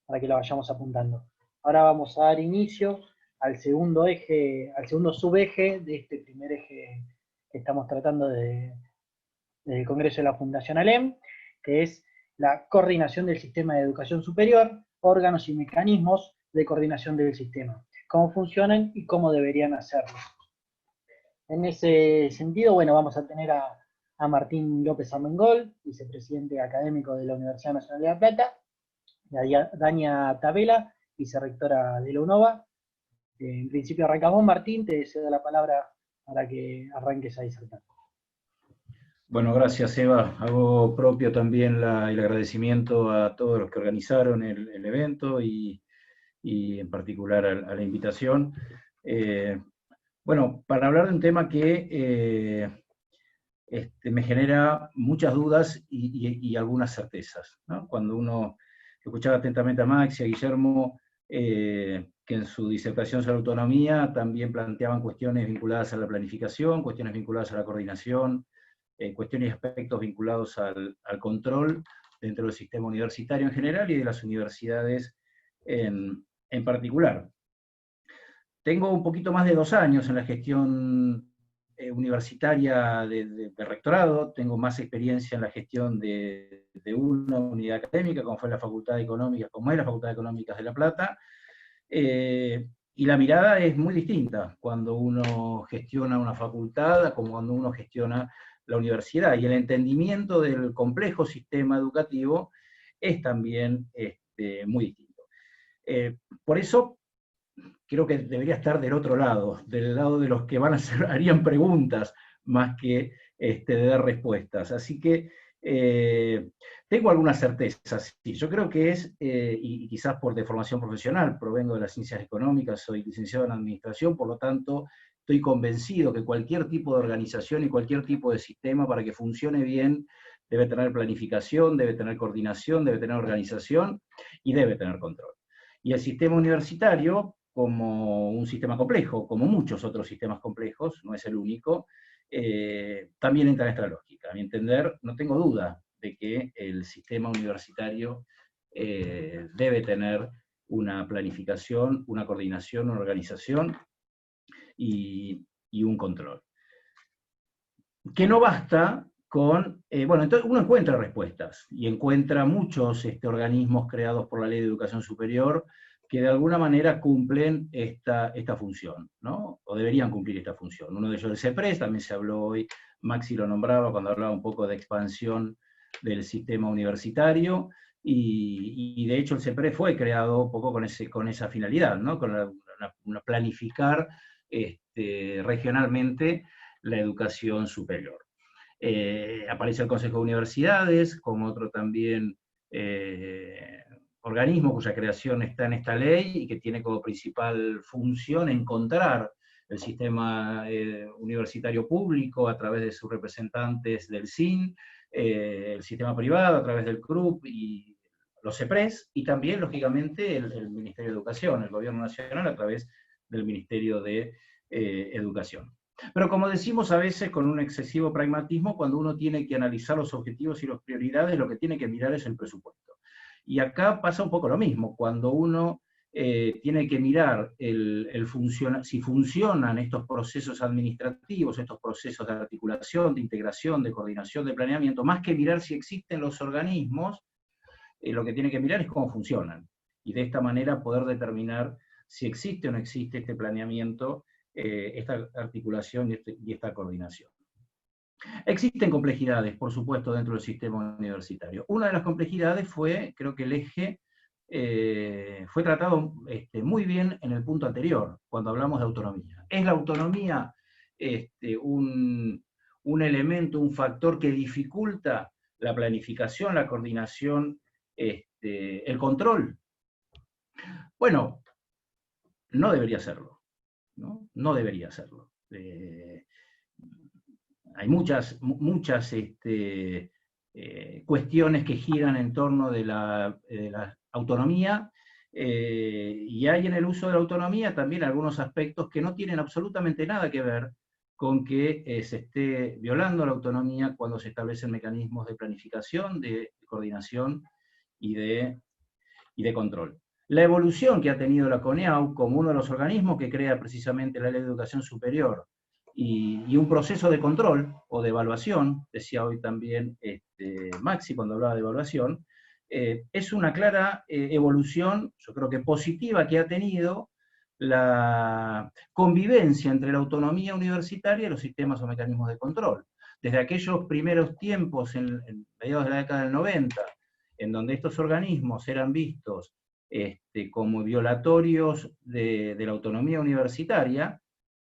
para que la vayamos apuntando. Ahora vamos a dar inicio al segundo eje, al segundo subeje de este primer eje que estamos tratando del Congreso de la Fundación ALEM, que es la coordinación del sistema de educación superior, órganos y mecanismos de coordinación del sistema, cómo funcionan y cómo deberían hacerlo. En ese sentido, bueno, vamos a tener a Martín López Armengol, vicepresidente académico de la Universidad Nacional de La Plata, y a Dania Tabela, vicerrectora de la UNOVA. En principio arrancamos, Martín, te cedo la palabra para que arranques a disertar. Bueno, gracias, Eva. Hago propio también el agradecimiento a todos los que organizaron el evento y en particular a la invitación. Bueno, para hablar de un tema que me genera muchas dudas y algunas certezas, ¿no? Cuando uno escuchaba atentamente a Max y a Guillermo, que en su disertación sobre autonomía también planteaban cuestiones vinculadas a la planificación, cuestiones vinculadas a la coordinación, cuestiones y aspectos vinculados al control dentro del sistema universitario en general y de las universidades en particular. Tengo un poquito más de 2 años en la gestión universitaria de rectorado, tengo más experiencia en la gestión de una unidad académica, como fue la Facultad de Económicas, como es la Facultad de Económicas de La Plata, y la mirada es muy distinta cuando uno gestiona una facultad como cuando uno gestiona la universidad, y el entendimiento del complejo sistema educativo es también muy distinto. Por eso creo que debería estar del otro lado, del lado de los que harían preguntas más que de dar respuestas. Así que tengo algunas certezas. Sí, yo creo que es, y quizás por deformación profesional, provengo de las ciencias económicas, soy licenciado en administración, por lo tanto estoy convencido que cualquier tipo de organización y cualquier tipo de sistema, para que funcione bien, debe tener planificación, debe tener coordinación, debe tener organización y debe tener control. Y el sistema universitario, como un sistema complejo, como muchos otros sistemas complejos, no es el único, también entra en esta lógica. A mi entender, no tengo duda de que el sistema universitario debe tener una planificación, una coordinación, una organización y un control. Que no basta con, bueno, entonces uno encuentra respuestas, y encuentra muchos organismos creados por la Ley de Educación Superior que de alguna manera cumplen esta función, ¿no? O deberían cumplir esta función. Uno de ellos es el CEPRES, también se habló hoy, Maxi lo nombraba cuando hablaba un poco de expansión del sistema universitario, y de hecho el CEPRES fue creado un poco con esa finalidad, ¿no? Con planificar regionalmente la educación superior. Aparece el Consejo de Universidades como otro también organismo cuya creación está en esta ley y que tiene como principal función encontrar el sistema universitario público a través de sus representantes del SIN, el sistema privado a través del CRUP y los CEPRES, y también, lógicamente, el Ministerio de Educación, el Gobierno Nacional a través del Ministerio de Educación. Pero como decimos a veces con un excesivo pragmatismo, cuando uno tiene que analizar los objetivos y las prioridades, lo que tiene que mirar es el presupuesto. Y acá pasa un poco lo mismo, cuando uno tiene que mirar si funcionan estos procesos administrativos, estos procesos de articulación, de integración, de coordinación, de planeamiento, más que mirar si existen los organismos, lo que tiene que mirar es cómo funcionan. Y de esta manera poder determinar si existe o no existe este planeamiento, esta articulación y esta coordinación. Existen complejidades, por supuesto, dentro del sistema universitario. Una de las complejidades fue, creo que el eje fue tratado muy bien en el punto anterior, cuando hablamos de autonomía. ¿Es la autonomía un elemento, un factor que dificulta la planificación, la coordinación, el control? Bueno, no debería serlo. No debería serlo. Hay muchas cuestiones que giran en torno de la autonomía, y hay en el uso de la autonomía también algunos aspectos que no tienen absolutamente nada que ver con que se esté violando la autonomía cuando se establecen mecanismos de planificación, de coordinación y de control. La evolución que ha tenido la CONEAU como uno de los organismos que crea precisamente la Ley de Educación Superior y un proceso de control o de evaluación, decía hoy también Maxi cuando hablaba de evaluación, es una clara evolución, yo creo que positiva, que ha tenido la convivencia entre la autonomía universitaria y los sistemas o mecanismos de control. Desde aquellos primeros tiempos, en mediados de la década del 90, en donde estos organismos eran vistos como violatorios de la autonomía universitaria,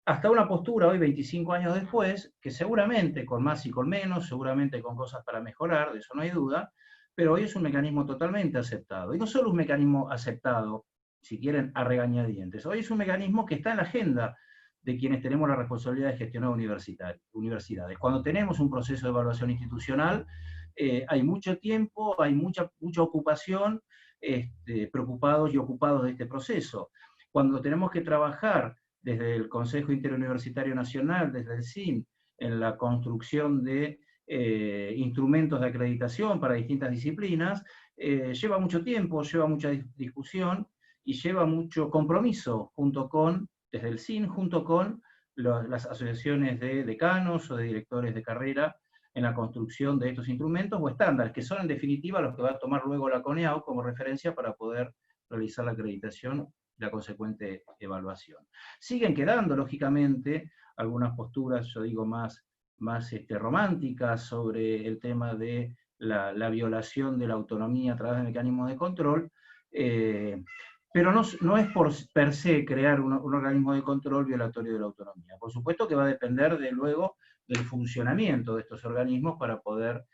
hasta una postura hoy, 25 años después, que seguramente con más y con menos, seguramente con cosas para mejorar, de eso no hay duda, pero hoy es un mecanismo totalmente aceptado. Y no solo un mecanismo aceptado, si quieren, a regañadientes, hoy es un mecanismo que está en la agenda de quienes tenemos la responsabilidad de gestionar universidades. Cuando tenemos un proceso de evaluación institucional, hay mucho tiempo, hay mucha ocupación, preocupados y ocupados de este proceso. Cuando tenemos que trabajar desde el Consejo Interuniversitario Nacional, desde el SIN, en la construcción de instrumentos de acreditación para distintas disciplinas, lleva mucho tiempo, lleva mucha discusión y lleva mucho compromiso desde el SIN, junto con las asociaciones de decanos o de directores de carrera en la construcción de estos instrumentos o estándares, que son en definitiva los que va a tomar luego la CONEAU como referencia para poder realizar la acreditación y la consecuente evaluación. Siguen quedando, lógicamente, algunas posturas, yo digo, más románticas sobre el tema de la violación de la autonomía a través de mecanismos de control, pero no es por per se crear un organismo de control violatorio de la autonomía. Por supuesto que va a depender, luego, del funcionamiento de estos organismos para poder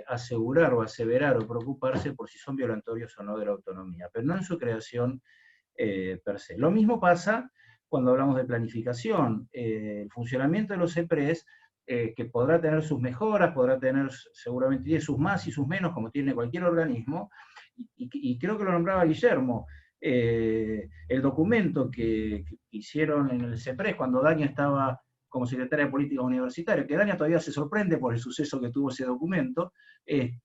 asegurar o aseverar o preocuparse por si son violatorios o no de la autonomía, pero no en su creación per se. Lo mismo pasa cuando hablamos de planificación. El funcionamiento de los CEPRES, que podrá tener sus mejoras, podrá tener seguramente sus más y sus menos, como tiene cualquier organismo, y creo que lo nombraba Guillermo, el documento que hicieron en el CEPRES cuando Dania estaba como secretaria de Políticas Universitarias, que Dania todavía se sorprende por el suceso que tuvo ese documento,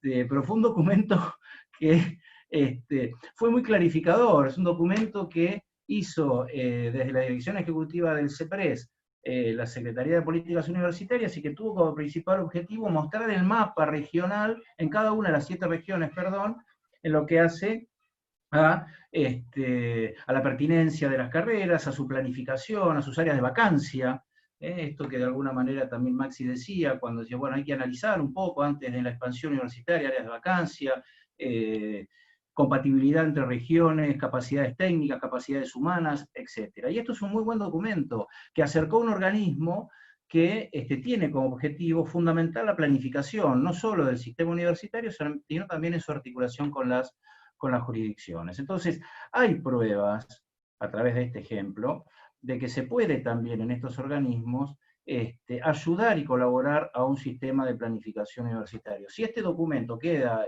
pero fue un documento que fue muy clarificador, es un documento que hizo desde la dirección ejecutiva del CEPRES la Secretaría de Políticas Universitarias y que tuvo como principal objetivo mostrar el mapa regional en cada una de las 7 regiones, en lo que hace a la pertinencia de las carreras, a su planificación, a sus áreas de vacancia, esto que de alguna manera también Maxi decía, cuando decía, bueno, hay que analizar un poco antes de la expansión universitaria, áreas de vacancia, compatibilidad entre regiones, capacidades técnicas, capacidades humanas, etc. Y esto es un muy buen documento que acercó un organismo que tiene como objetivo fundamental la planificación, no solo del sistema universitario, sino también en su articulación con las jurisdicciones. Entonces, hay pruebas, a través de este ejemplo, de que se puede también en estos organismos ayudar y colaborar a un sistema de planificación universitario. Si este documento queda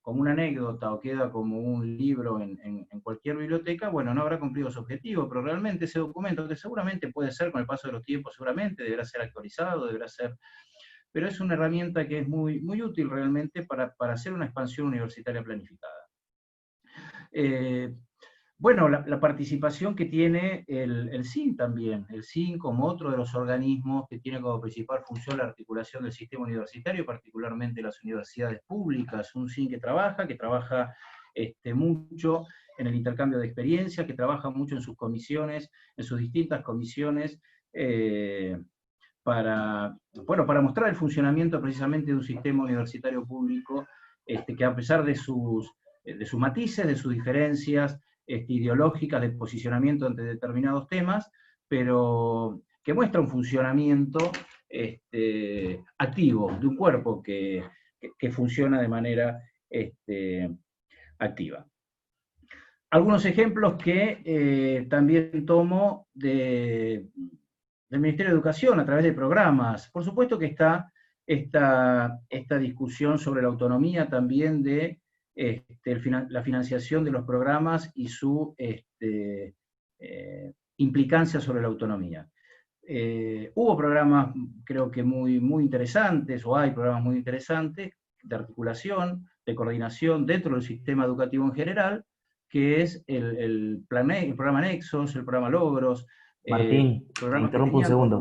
como una anécdota o queda como un libro en cualquier biblioteca, bueno, no habrá cumplido su objetivo, pero realmente ese documento, que seguramente puede ser con el paso de los tiempos, seguramente deberá ser actualizado, deberá ser... pero es una herramienta que es muy, muy útil realmente para hacer una expansión universitaria planificada. Bueno, la participación que tiene el CIN también, el CIN como otro de los organismos que tiene como principal función la articulación del sistema universitario, particularmente las universidades públicas, un CIN que trabaja mucho en el intercambio de experiencias, que trabaja mucho en sus comisiones, en sus distintas comisiones, para mostrar el funcionamiento precisamente de un sistema universitario público que a pesar de sus matices, de sus diferencias ideológicas, de posicionamiento ante determinados temas, pero que muestra un funcionamiento activo, de un cuerpo que funciona de manera activa. Algunos ejemplos que también tomo del Ministerio de Educación a través de programas. Por supuesto que está esta discusión sobre la autonomía también de la financiación de los programas y su implicancia sobre la autonomía. Hubo programas, creo que muy, muy interesantes, o hay programas muy interesantes, de articulación, de coordinación dentro del sistema educativo en general, que es el programa Nexos, el programa Logros. Martín, te interrumpo un segundo.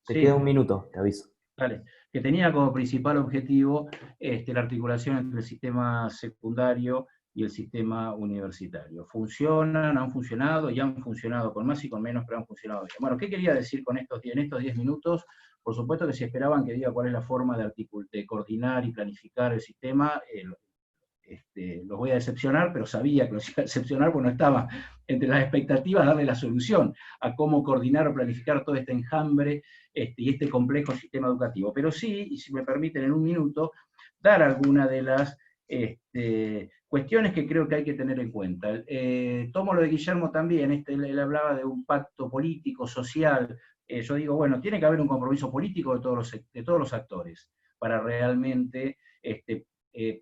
Te queda un minuto, te aviso. Dale. Que tenía como principal objetivo la articulación entre el sistema secundario y el sistema universitario. Funcionan, han funcionado, y han funcionado con más y con menos, pero han funcionado bien. Bueno, ¿qué quería decir con en estos 10 minutos? Por supuesto que si esperaban que diga cuál es la forma de coordinar y planificar el sistema, los voy a decepcionar, pero sabía que los iba a decepcionar porque no estaba entre las expectativas darle la solución a cómo coordinar o planificar todo este enjambre y este complejo sistema educativo. Pero sí, y si me permiten en un minuto, dar alguna de las cuestiones que creo que hay que tener en cuenta. Tomo lo de Guillermo también, él hablaba de un pacto político, social. Yo digo, bueno, tiene que haber un compromiso político de todos los actores para realmente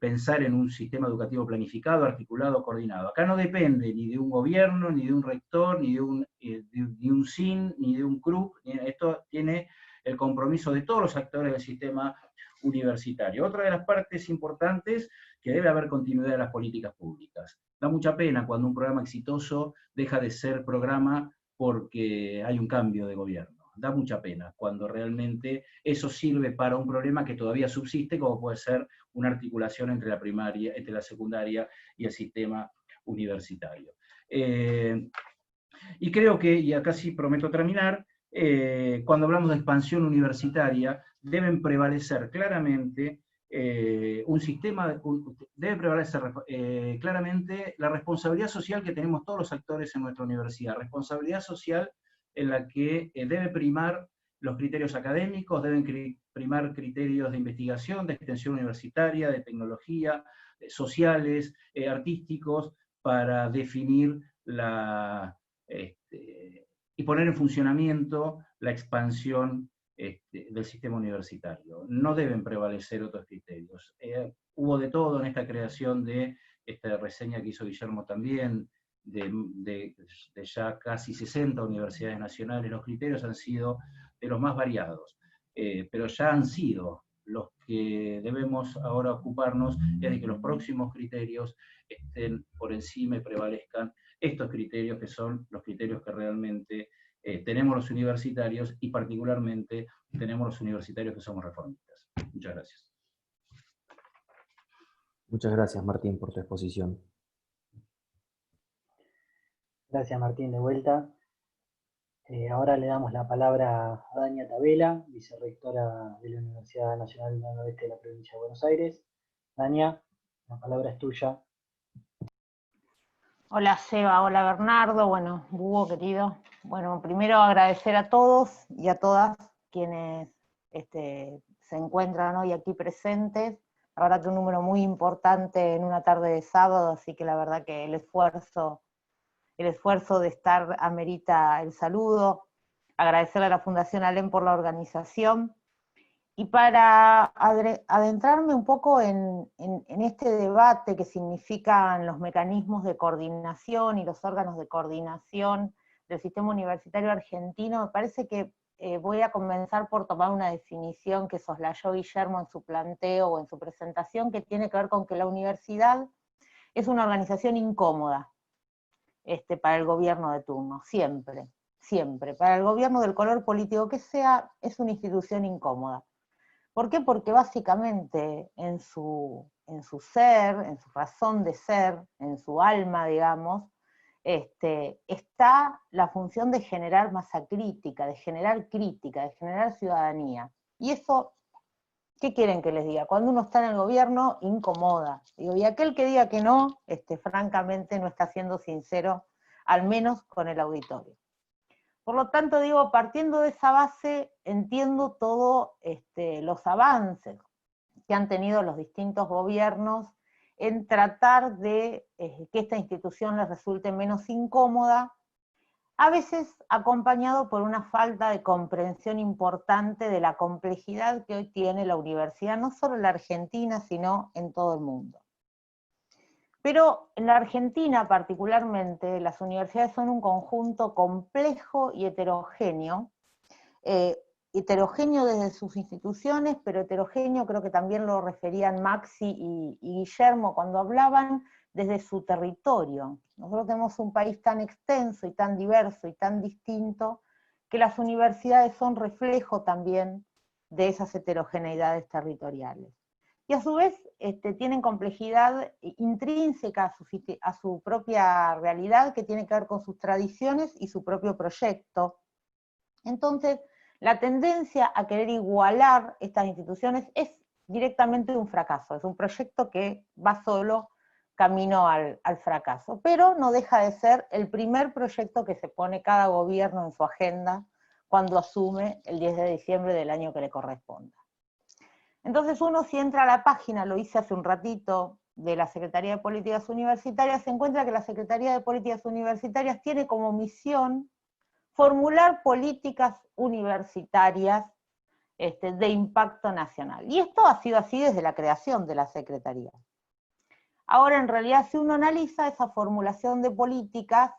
pensar en un sistema educativo planificado, articulado, coordinado. Acá no depende ni de un gobierno, ni de un rector, ni de un CIN, ni de un CRUC. Esto tiene el compromiso de todos los actores del sistema universitario. Otra de las partes importantes, que debe haber continuidad de las políticas públicas. Da mucha pena cuando un programa exitoso deja de ser programa porque hay un cambio de gobierno. Da mucha pena cuando realmente eso sirve para un problema que todavía subsiste, como puede ser una articulación entre la primaria, entre la secundaria y el sistema universitario. Y creo que, y acá sí prometo terminar, cuando hablamos de expansión universitaria, deben prevalecer claramente debe prevalecer claramente la responsabilidad social que tenemos todos los actores en nuestra universidad, responsabilidad social en la que debe primar los criterios académicos, deben primar criterios de investigación, de extensión universitaria, de tecnología, sociales, artísticos, para definir y poner en funcionamiento la expansión del sistema universitario. No deben prevalecer otros criterios. Hubo de todo en esta creación de esta reseña que hizo Guillermo también, de ya casi 60 universidades nacionales. Los criterios han sido de los más variados, pero ya han sido. Los que debemos ahora ocuparnos es de que los próximos criterios estén por encima y prevalezcan estos criterios, que son los criterios que realmente tenemos los universitarios, y particularmente tenemos los universitarios que somos reformistas. Muchas gracias. Muchas gracias, Martín, por tu exposición. Gracias, Martín, de vuelta. Ahora le damos la palabra a Dania Tabela, vicerrectora de la Universidad Nacional del Noroeste de la Provincia de Buenos Aires. Dania, la palabra es tuya. Hola Seba, hola Bernardo, bueno, Hugo querido. Bueno, primero agradecer a todos y a todas quienes se encuentran hoy aquí presentes. La verdad que un número muy importante en una tarde de sábado, así que la verdad que el esfuerzo de estar amerita el saludo. Agradecerle a la Fundación ALEM por la organización. Y para adentrarme un poco en este debate que significan los mecanismos de coordinación y los órganos de coordinación del sistema universitario argentino, me parece que voy a comenzar por tomar una definición que soslayó Guillermo en su planteo o en su presentación, que tiene que ver con que la universidad es una organización incómoda para el gobierno de turno, siempre, siempre. Para el gobierno del color político que sea, es una institución incómoda. ¿Por qué? Porque básicamente en su ser, en su razón de ser, en su alma, digamos, está la función de generar masa crítica, de generar ciudadanía. Y eso, ¿qué quieren que les diga? Cuando uno está en el gobierno, incomoda. Y aquel que diga que no, francamente no está siendo sincero, al menos con el auditorio. Por lo tanto, digo, partiendo de esa base, entiendo todos los avances que han tenido los distintos gobiernos en tratar de que esta institución les resulte menos incómoda, a veces acompañado por una falta de comprensión importante de la complejidad que hoy tiene la universidad, no solo en la Argentina, sino en todo el mundo. Pero en la Argentina particularmente, las universidades son un conjunto complejo y heterogéneo desde sus instituciones, pero heterogéneo creo que también lo referían Maxi y Guillermo cuando hablaban, desde su territorio. Nosotros tenemos un país tan extenso y tan diverso y tan distinto, que las universidades son reflejo también de esas heterogeneidades territoriales. Y a su vez tienen complejidad intrínseca a su propia realidad, que tiene que ver con sus tradiciones y su propio proyecto. Entonces, la tendencia a querer igualar estas instituciones es directamente un fracaso, es un proyecto que va solo camino al fracaso, pero no deja de ser el primer proyecto que se pone cada gobierno en su agenda cuando asume el 10 de diciembre del año que le corresponda. Entonces uno, si entra a la página, lo hice hace un ratito, de la Secretaría de Políticas Universitarias, se encuentra que la Secretaría de Políticas Universitarias tiene como misión formular políticas universitarias de impacto nacional. Y esto ha sido así desde la creación de la Secretaría. Ahora, en realidad, si uno analiza esa formulación de políticas,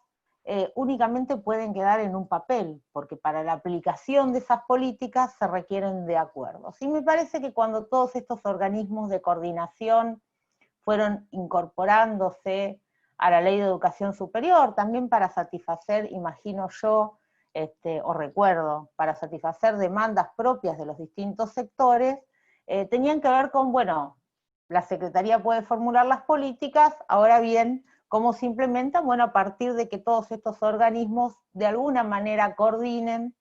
únicamente pueden quedar en un papel, porque para la aplicación de esas políticas se requieren de acuerdos. Y me parece que cuando todos estos organismos de coordinación fueron incorporándose a la Ley de Educación Superior, también para satisfacer, imagino yo, o recuerdo, para satisfacer demandas propias de los distintos sectores, tenían que ver con, bueno, la Secretaría puede formular las políticas, ahora bien, ¿cómo se implementan? Bueno, a partir de que todos estos organismos de alguna manera coordinen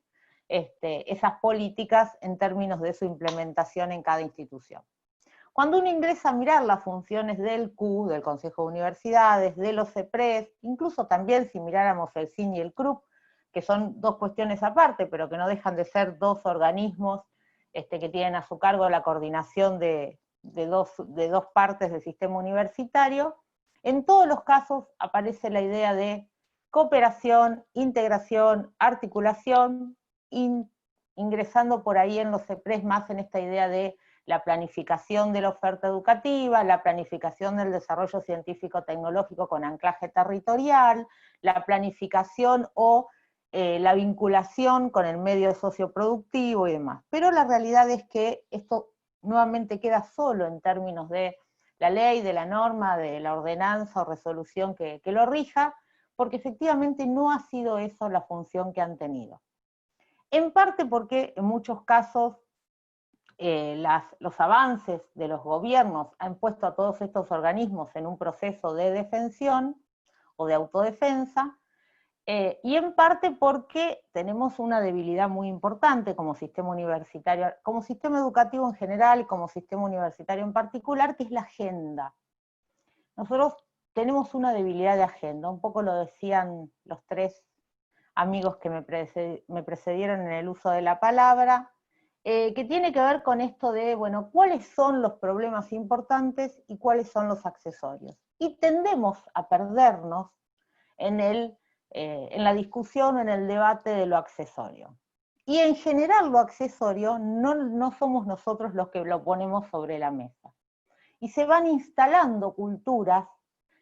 esas políticas en términos de su implementación en cada institución. Cuando uno ingresa a mirar las funciones del CU, del Consejo de Universidades, de los CEPRES, incluso también si miráramos el CIN y el CRUP, que son dos cuestiones aparte, pero que no dejan de ser dos organismos que tienen a su cargo la coordinación de dos partes del sistema universitario. En todos los casos aparece la idea de cooperación, integración, articulación, ingresando por ahí en los CEPRES más en esta idea de la planificación de la oferta educativa, la planificación del desarrollo científico-tecnológico con anclaje territorial, la planificación o la vinculación con el medio socioproductivo y demás. Pero la realidad es que esto nuevamente queda solo en términos de la ley, de la norma, de la ordenanza o resolución que lo rija, porque efectivamente no ha sido eso la función que han tenido. En parte porque en muchos casos los avances de los gobiernos han puesto a todos estos organismos en un proceso de defensión o de autodefensa, y en parte porque tenemos una debilidad muy importante como sistema universitario, como sistema educativo en general y como sistema universitario en particular, que es la agenda. Nosotros tenemos una debilidad de agenda, un poco lo decían los tres amigos que me precedieron en el uso de la palabra, que tiene que ver con esto de, bueno, cuáles son los problemas importantes y cuáles son los accesorios. Y tendemos a perdernos en la discusión, en el debate de lo accesorio. Y en general lo accesorio no somos nosotros los que lo ponemos sobre la mesa. Y se van instalando culturas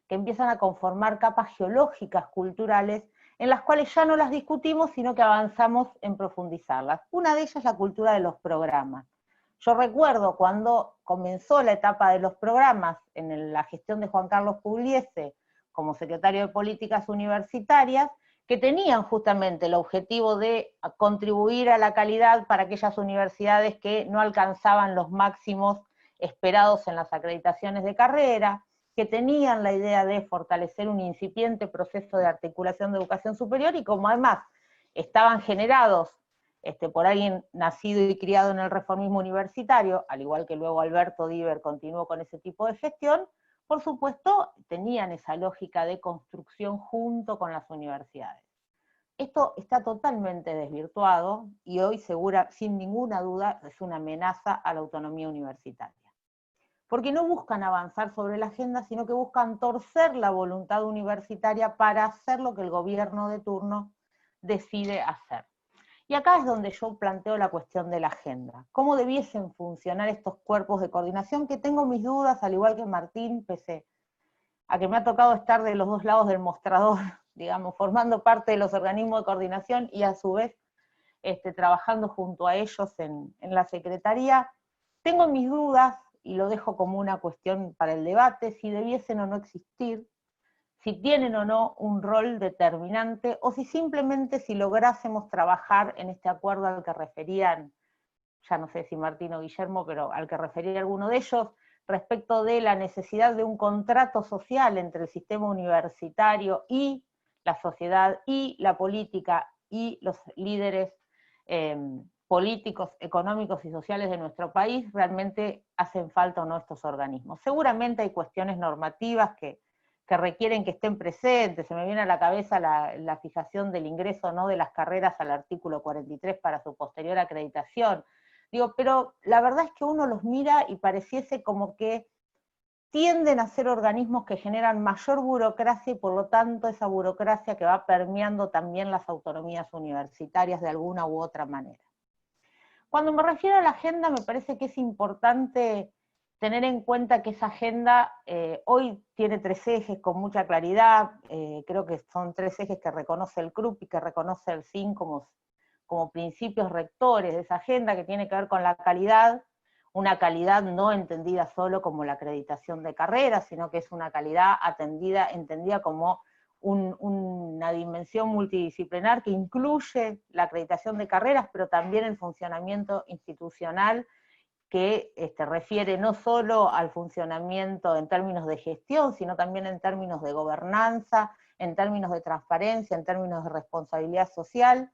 que empiezan a conformar capas geológicas culturales en las cuales ya no las discutimos, sino que avanzamos en profundizarlas. Una de ellas es la cultura de los programas. Yo recuerdo cuando comenzó la etapa de los programas en la gestión de Juan Carlos Pugliese como secretario de Políticas Universitarias, que tenían justamente el objetivo de contribuir a la calidad para aquellas universidades que no alcanzaban los máximos esperados en las acreditaciones de carrera, que tenían la idea de fortalecer un incipiente proceso de articulación de educación superior, y como además estaban generados por alguien nacido y criado en el reformismo universitario, al igual que luego Alberto Diver continuó con ese tipo de gestión, por supuesto tenían esa lógica de construcción junto con las universidades. Esto está totalmente desvirtuado y hoy sin ninguna duda es una amenaza a la autonomía universitaria. Porque no buscan avanzar sobre la agenda, sino que buscan torcer la voluntad universitaria para hacer lo que el gobierno de turno decide hacer. Y acá es donde yo planteo la cuestión de la agenda. ¿Cómo debiesen funcionar estos cuerpos de coordinación? Que tengo mis dudas, al igual que Martín, pese a que me ha tocado estar de los dos lados del mostrador, digamos, formando parte de los organismos de coordinación y a su vez trabajando junto a ellos en la Secretaría. Tengo mis dudas, y lo dejo como una cuestión para el debate, si debiesen o no existir, si tienen o no un rol determinante, o si simplemente si lográsemos trabajar en este acuerdo al que referían, ya no sé si Martín o Guillermo, pero al que refería alguno de ellos, respecto de la necesidad de un contrato social entre el sistema universitario y la sociedad, y la política, y los líderes políticos, económicos y sociales de nuestro país, realmente hacen falta o no estos organismos. Seguramente hay cuestiones normativas que requieren que estén presentes. Se me viene a la cabeza la fijación del ingreso no de las carreras al artículo 43 para su posterior acreditación. Digo, pero la verdad es que uno los mira y pareciese como que tienden a ser organismos que generan mayor burocracia, y por lo tanto esa burocracia que va permeando también las autonomías universitarias de alguna u otra manera. Cuando me refiero a la agenda, me parece que es importante tener en cuenta que esa agenda hoy tiene 3 ejes con mucha claridad. Creo que son 3 ejes que reconoce el CRUP y que reconoce el CIN como principios rectores de esa agenda, que tiene que ver con la calidad, una calidad no entendida solo como la acreditación de carreras, sino que es una calidad entendida como una dimensión multidisciplinar que incluye la acreditación de carreras, pero también el funcionamiento institucional, que refiere no solo al funcionamiento en términos de gestión, sino también en términos de gobernanza, en términos de transparencia, en términos de responsabilidad social,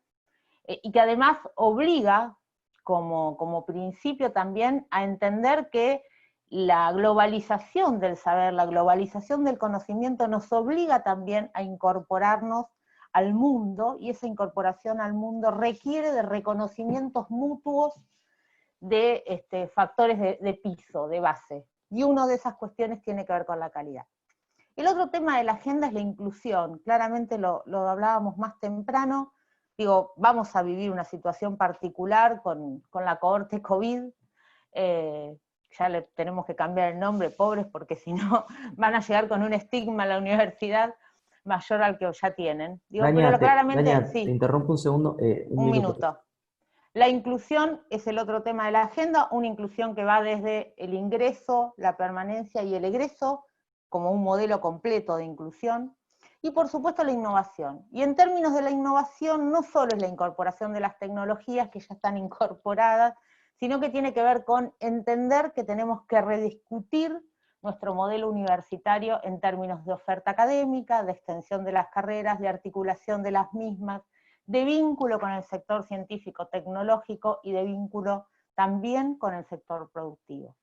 y que además obliga como principio también a entender que la globalización del saber, la globalización del conocimiento nos obliga también a incorporarnos al mundo, y esa incorporación al mundo requiere de reconocimientos mutuos de factores de piso, de base. Y una de esas cuestiones tiene que ver con la calidad. El otro tema de la agenda es la inclusión. Claramente lo hablábamos más temprano. Digo, vamos a vivir una situación particular con la cohorte COVID. Ya le tenemos que cambiar el nombre, pobres, porque si no van a llegar con un estigma a la universidad mayor al que ya tienen. Digo, Dania, pero claramente, Dania, sí, te interrumpo un segundo. un minuto. La inclusión es el otro tema de la agenda, una inclusión que va desde el ingreso, la permanencia y el egreso, como un modelo completo de inclusión, y por supuesto la innovación. Y en términos de la innovación, no solo es la incorporación de las tecnologías que ya están incorporadas, sino que tiene que ver con entender que tenemos que rediscutir nuestro modelo universitario en términos de oferta académica, de extensión de las carreras, de articulación de las mismas, de vínculo con el sector científico-tecnológico y de vínculo también con el sector productivo.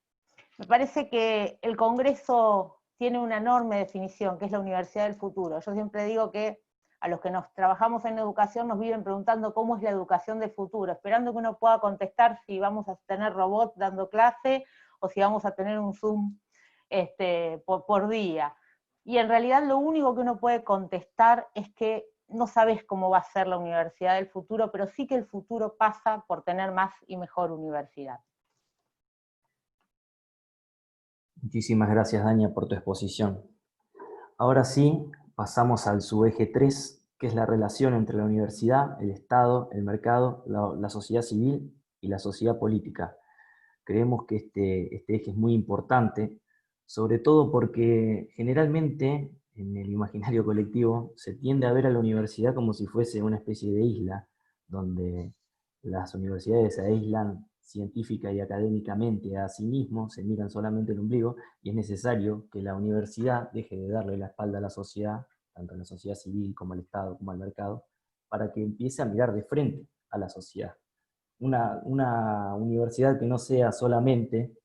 Me parece que el Congreso tiene una enorme definición, que es la universidad del futuro. Yo siempre digo que a los que nos trabajamos en educación nos viven preguntando cómo es la educación del futuro, esperando que uno pueda contestar si vamos a tener robots dando clase o si vamos a tener un Zoom por día. Y en realidad lo único que uno puede contestar es que no sabes cómo va a ser la universidad del futuro, pero sí que el futuro pasa por tener más y mejor universidad. Muchísimas gracias, Dania, por tu exposición. Ahora sí, pasamos al subeje 3, que es la relación entre la universidad, el Estado, el mercado, la sociedad civil y la sociedad política. Creemos que este eje es muy importante, sobre todo porque generalmente en el imaginario colectivo se tiende a ver a la universidad como si fuese una especie de isla, donde las universidades se aíslan científica y académicamente a sí mismos, se miran solamente el ombligo, y es necesario que la universidad deje de darle la espalda a la sociedad, tanto a la sociedad civil como al Estado, como al mercado, para que empiece a mirar de frente a la sociedad. Una universidad que no sea solamente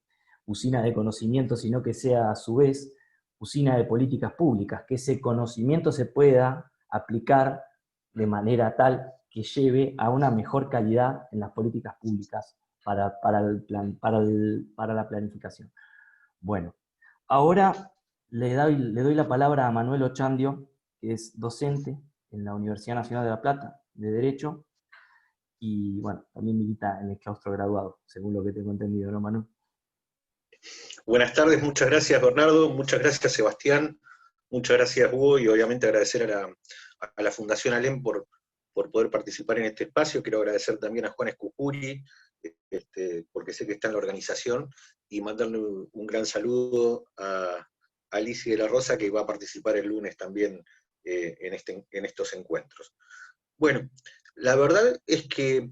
usina de conocimiento, sino que sea a su vez usina de políticas públicas, que ese conocimiento se pueda aplicar de manera tal que lleve a una mejor calidad en las políticas públicas para la planificación. Bueno, ahora le doy la palabra a Manuel Ochandio, que es docente en la Universidad Nacional de La Plata, de Derecho, y bueno, también milita en el claustro graduado, según lo que tengo entendido, ¿no, Manu? Buenas tardes, muchas gracias Bernardo, muchas gracias Sebastián, muchas gracias Hugo, y obviamente agradecer a la Fundación ALEM por poder participar en este espacio. Quiero agradecer también a Juan Escupuri, porque sé que está en la organización, y mandarle un gran saludo a Alicia de la Rosa, que va a participar el lunes también en estos encuentros. Bueno, la verdad es que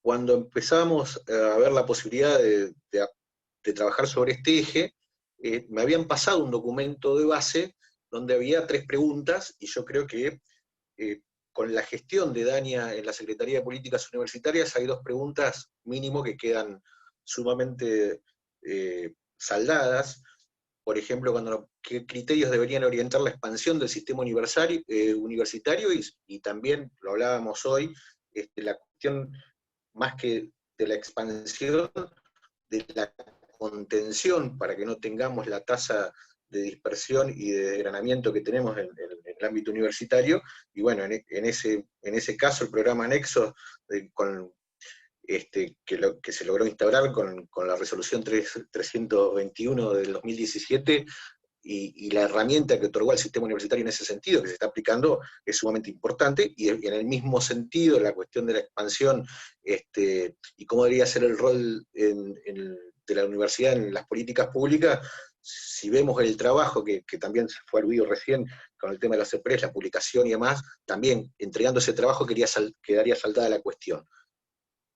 cuando empezamos a ver la posibilidad de trabajar sobre este eje, me habían pasado un documento de base donde había 3 preguntas, y yo creo que con la gestión de Dania en la Secretaría de Políticas Universitarias hay 2 preguntas mínimo que quedan sumamente saldadas. Por ejemplo, qué criterios deberían orientar la expansión del sistema universitario, y también, lo hablábamos hoy, la cuestión más que de la expansión, de la contención, para que no tengamos la tasa de dispersión y de desgranamiento que tenemos en el ámbito universitario. Y bueno, en ese caso el programa Nexo, que se logró instaurar con la resolución 321 del 2017, y la herramienta que otorgó al sistema universitario en ese sentido, que se está aplicando, es sumamente importante. Y en el mismo sentido, la cuestión de la expansión, y cómo debería ser el rol de la universidad en las políticas públicas, si vemos el trabajo que también se fue aludido recién con el tema de las CEPRES, la publicación y demás, también entregando ese trabajo quedaría saldada la cuestión.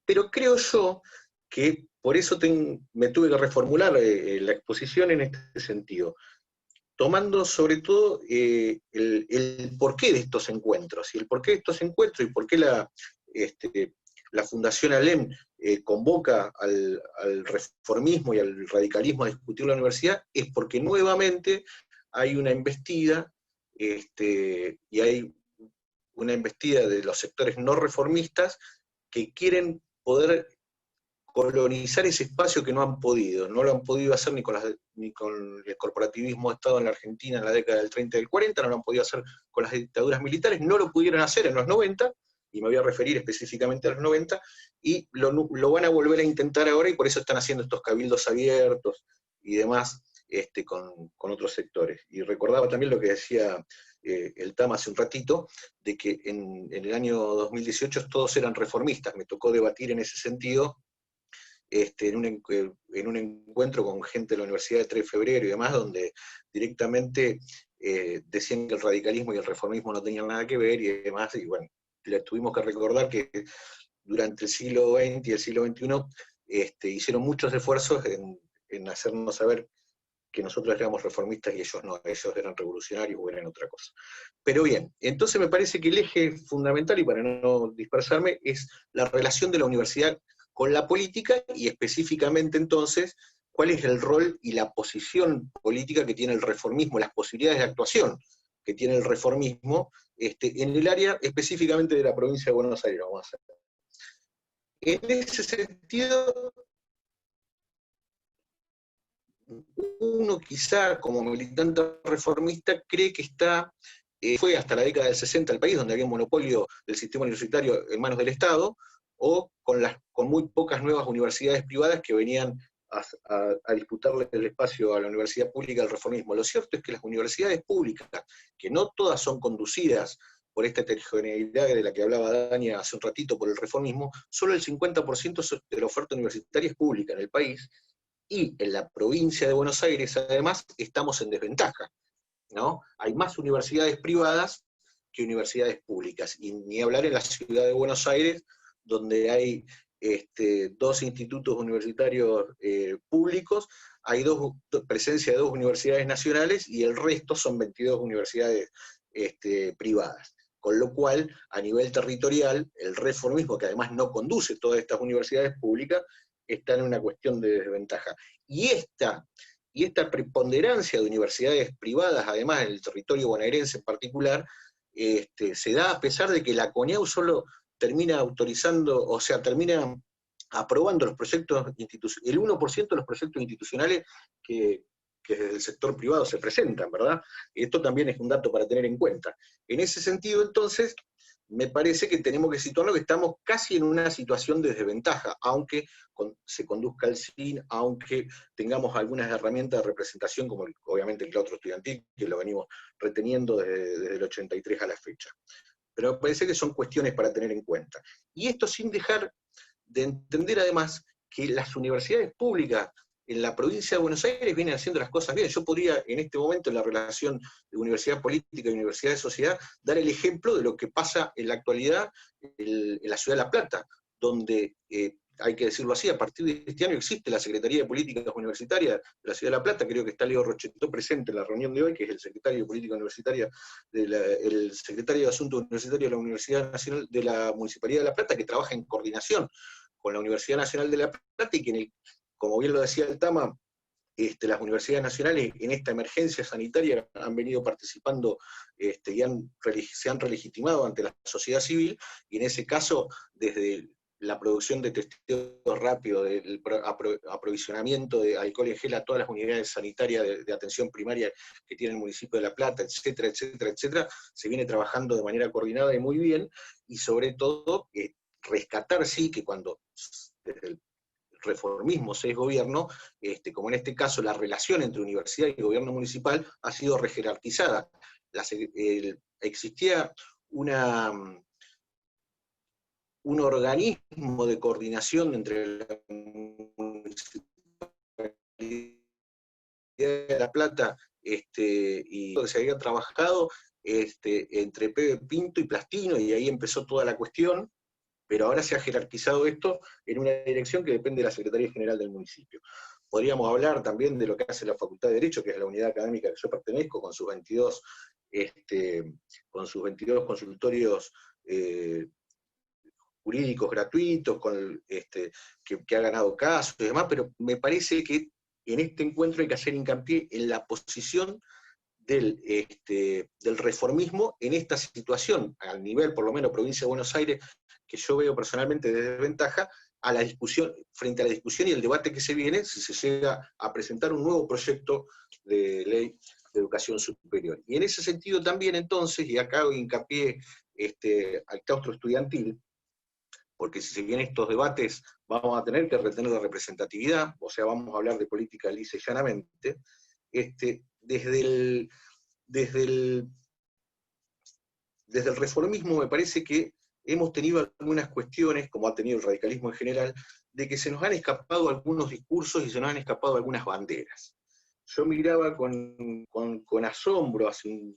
Pero creo yo que por eso me tuve que reformular la exposición en este sentido, tomando sobre todo el porqué de estos encuentros, y el porqué de estos encuentros, y por qué la Fundación ALEM convoca al reformismo y al radicalismo a discutir la universidad, es porque nuevamente hay una embestida, y hay una embestida de los sectores no reformistas que quieren poder colonizar ese espacio que no han podido. No lo han podido hacer ni con el corporativismo de Estado en la Argentina en la década del 30 y del 40, no lo han podido hacer con las dictaduras militares, no lo pudieron hacer en los 90, y me voy a referir específicamente a los 90, y lo van a volver a intentar ahora, y por eso están haciendo estos cabildos abiertos y demás con otros sectores. Y recordaba también lo que decía el TAM hace un ratito, de que en el año 2018 todos eran reformistas. Me tocó debatir en ese sentido en un encuentro con gente de la Universidad de 3 de Febrero y demás, donde directamente decían que el radicalismo y el reformismo no tenían nada que ver y demás, y bueno, le tuvimos que recordar que durante el siglo XX y el siglo XXI hicieron muchos esfuerzos en hacernos saber que nosotros éramos reformistas y ellos no, ellos eran revolucionarios o eran otra cosa. Pero bien, entonces me parece que el eje fundamental, y para no dispersarme, es la relación de la universidad con la política, y específicamente entonces, cuál es el rol y la posición política que tiene el reformismo, las posibilidades de actuación que tiene el reformismo en el área específicamente de la provincia de Buenos Aires, vamos a hacer. En ese sentido, uno quizá como militante reformista cree que fue hasta la década del 60 el país donde había un monopolio del sistema universitario en manos del Estado, o con muy pocas nuevas universidades privadas que venían a disputarle el espacio a la universidad pública del reformismo. Lo cierto es que las universidades públicas, que no todas son conducidas por esta heterogeneidad de la que hablaba Dania hace un ratito por el reformismo, solo el 50% de la oferta universitaria es pública en el país, y en la provincia de Buenos Aires, además, estamos en desventaja, ¿no? Hay más universidades privadas que universidades públicas, y ni hablar en la ciudad de Buenos Aires, donde hay 2 institutos universitarios públicos, hay presencia de 2 universidades nacionales, y el resto son 22 universidades privadas. Con lo cual, a nivel territorial, el reformismo, que además no conduce todas estas universidades públicas, está en una cuestión de desventaja. Y esta preponderancia de universidades privadas, además en el territorio bonaerense en particular, se da a pesar de que la CONIAU solo termina autorizando, o sea, termina aprobando los proyectos el 1% de los proyectos institucionales que desde el sector privado se presentan, ¿verdad? Esto también es un dato para tener en cuenta. En ese sentido, entonces, me parece que tenemos que situarnos que estamos casi en una situación de desventaja, aunque se conduzca el SIN, aunque tengamos algunas herramientas de representación, como obviamente el claustro estudiantil, que lo venimos reteniendo desde el 83 a la fecha. Pero me parece que son cuestiones para tener en cuenta. Y esto sin dejar de entender además que las universidades públicas en la provincia de Buenos Aires vienen haciendo las cosas bien. Yo podría, en este momento, en la relación de universidad política y universidad de sociedad, dar el ejemplo de lo que pasa en la actualidad en la ciudad de La Plata, donde, hay que decirlo así, a partir de este año existe la Secretaría de Políticas Universitarias de la ciudad de La Plata. Creo que está Leo Rochetto presente en la reunión de hoy, que es el secretario de Política Universitaria, el secretario de Asuntos Universitarios de la Universidad Nacional de la Municipalidad de La Plata, que trabaja en coordinación con la Universidad Nacional de La Plata, y que como bien lo decía el Tama, las universidades nacionales en esta emergencia sanitaria han venido participando y se han relegitimado ante la sociedad civil, y en ese caso, desde la producción de testeos rápidos, del aprovisionamiento de alcohol en gel a todas las unidades sanitarias de atención primaria que tiene el municipio de La Plata, etcétera, etcétera, etcétera, se viene trabajando de manera coordinada y muy bien, y sobre todo rescatar, sí, que cuando desde el reformismo se es gobierno, como en este caso la relación entre universidad y gobierno municipal ha sido rejerarquizada. Existía un organismo de coordinación entre la Municipalidad de La Plata y que se había trabajado entre Pepe Pinto y Plastino, y ahí empezó toda la cuestión, pero ahora se ha jerarquizado esto en una dirección que depende de la Secretaría General del municipio. Podríamos hablar también de lo que hace la Facultad de Derecho, que es la unidad académica que yo pertenezco, con sus 22 consultorios jurídicos gratuitos, que ha ganado casos y demás, pero me parece que en este encuentro hay que hacer hincapié en la posición del reformismo en esta situación, al nivel, por lo menos, provincia de Buenos Aires, que yo veo personalmente de desventaja, a la discusión, frente a la discusión y el debate que se viene, si se llega a presentar un nuevo proyecto de ley de educación superior. Y en ese sentido también, entonces, y acá hago hincapié al claustro estudiantil, porque si se vienen estos debates vamos a tener que retener la representatividad, o sea, vamos a hablar de política lisa y llanamente, desde el reformismo me parece que hemos tenido algunas cuestiones, como ha tenido el radicalismo en general, de que se nos han escapado algunos discursos y se nos han escapado algunas banderas. Yo miraba con asombro hace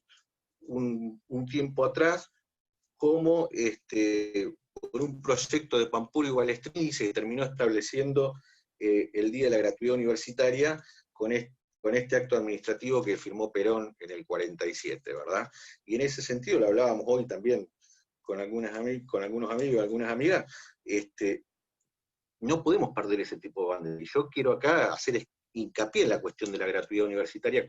un tiempo atrás cómo por un proyecto de Pampuri y Balestrini se terminó estableciendo el Día de la Gratuidad Universitaria con este acto administrativo que firmó Perón en el 47, ¿verdad? Y en ese sentido, lo hablábamos hoy también con algunos amigos y algunas amigas, no podemos perder ese tipo de banderas. Y yo quiero acá hacer hincapié en la cuestión de la gratuidad universitaria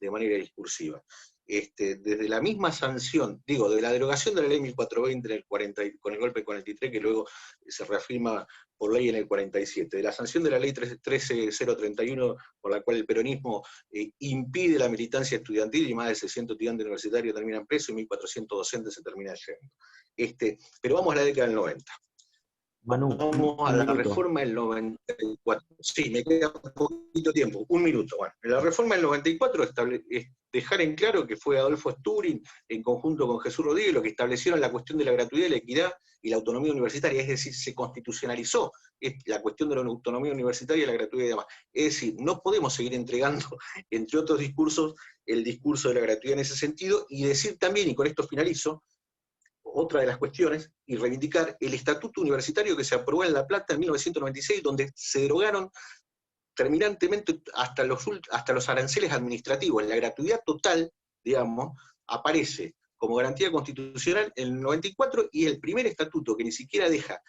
de manera discursiva. Desde la misma sanción, de la derogación de la ley 1420 con el golpe del 43, que luego se reafirma por ley en el 47, de la sanción de la ley 13031, por la cual el peronismo impide la militancia estudiantil y más de 600 estudiantes universitarios terminan presos y 1.400 docentes se terminan yendo. Pero vamos a la década del 90. Manu, vamos a la reforma del 94. Sí, me queda un poquito tiempo, un minuto. Bueno, en la reforma del 94 es dejar en claro que fue Adolfo Sturing, en conjunto con Jesús Rodríguez, lo que establecieron la cuestión de la gratuidad, la equidad y la autonomía universitaria, es decir, se constitucionalizó la cuestión de la autonomía universitaria, la gratuidad y demás. Es decir, no podemos seguir entregando, entre otros discursos, el discurso de la gratuidad en ese sentido, y decir también, y con esto finalizo, otra de las cuestiones, y reivindicar el estatuto universitario que se aprobó en La Plata en 1996, donde se derogaron terminantemente hasta los aranceles administrativos. En la gratuidad total, digamos, aparece como garantía constitucional en el 94, y el primer estatuto que ni siquiera deja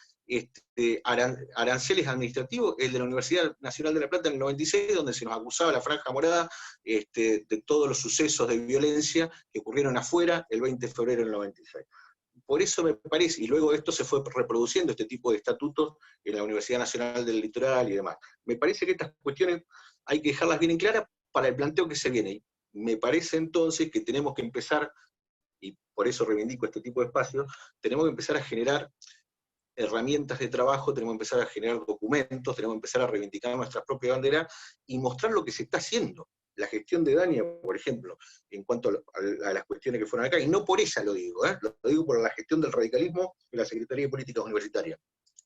aranceles administrativos, el de la Universidad Nacional de La Plata en el 96, donde se nos acusaba la Franja Morada de todos los sucesos de violencia que ocurrieron afuera el 20 de febrero del 96. Por eso me parece, y luego esto se fue reproduciendo, este tipo de estatutos, en la Universidad Nacional del Litoral y demás. Me parece que estas cuestiones hay que dejarlas bien en claras para el planteo que se viene. Me parece entonces que tenemos que empezar, y por eso reivindico este tipo de espacios, tenemos que empezar a generar herramientas de trabajo, tenemos que empezar a generar documentos, tenemos que empezar a reivindicar nuestra propia bandera y mostrar lo que se está haciendo. La gestión de Dania, por ejemplo, en cuanto a las cuestiones que fueron acá, y no por ella lo digo, lo digo por la gestión del radicalismo de la Secretaría de Políticas Universitarias.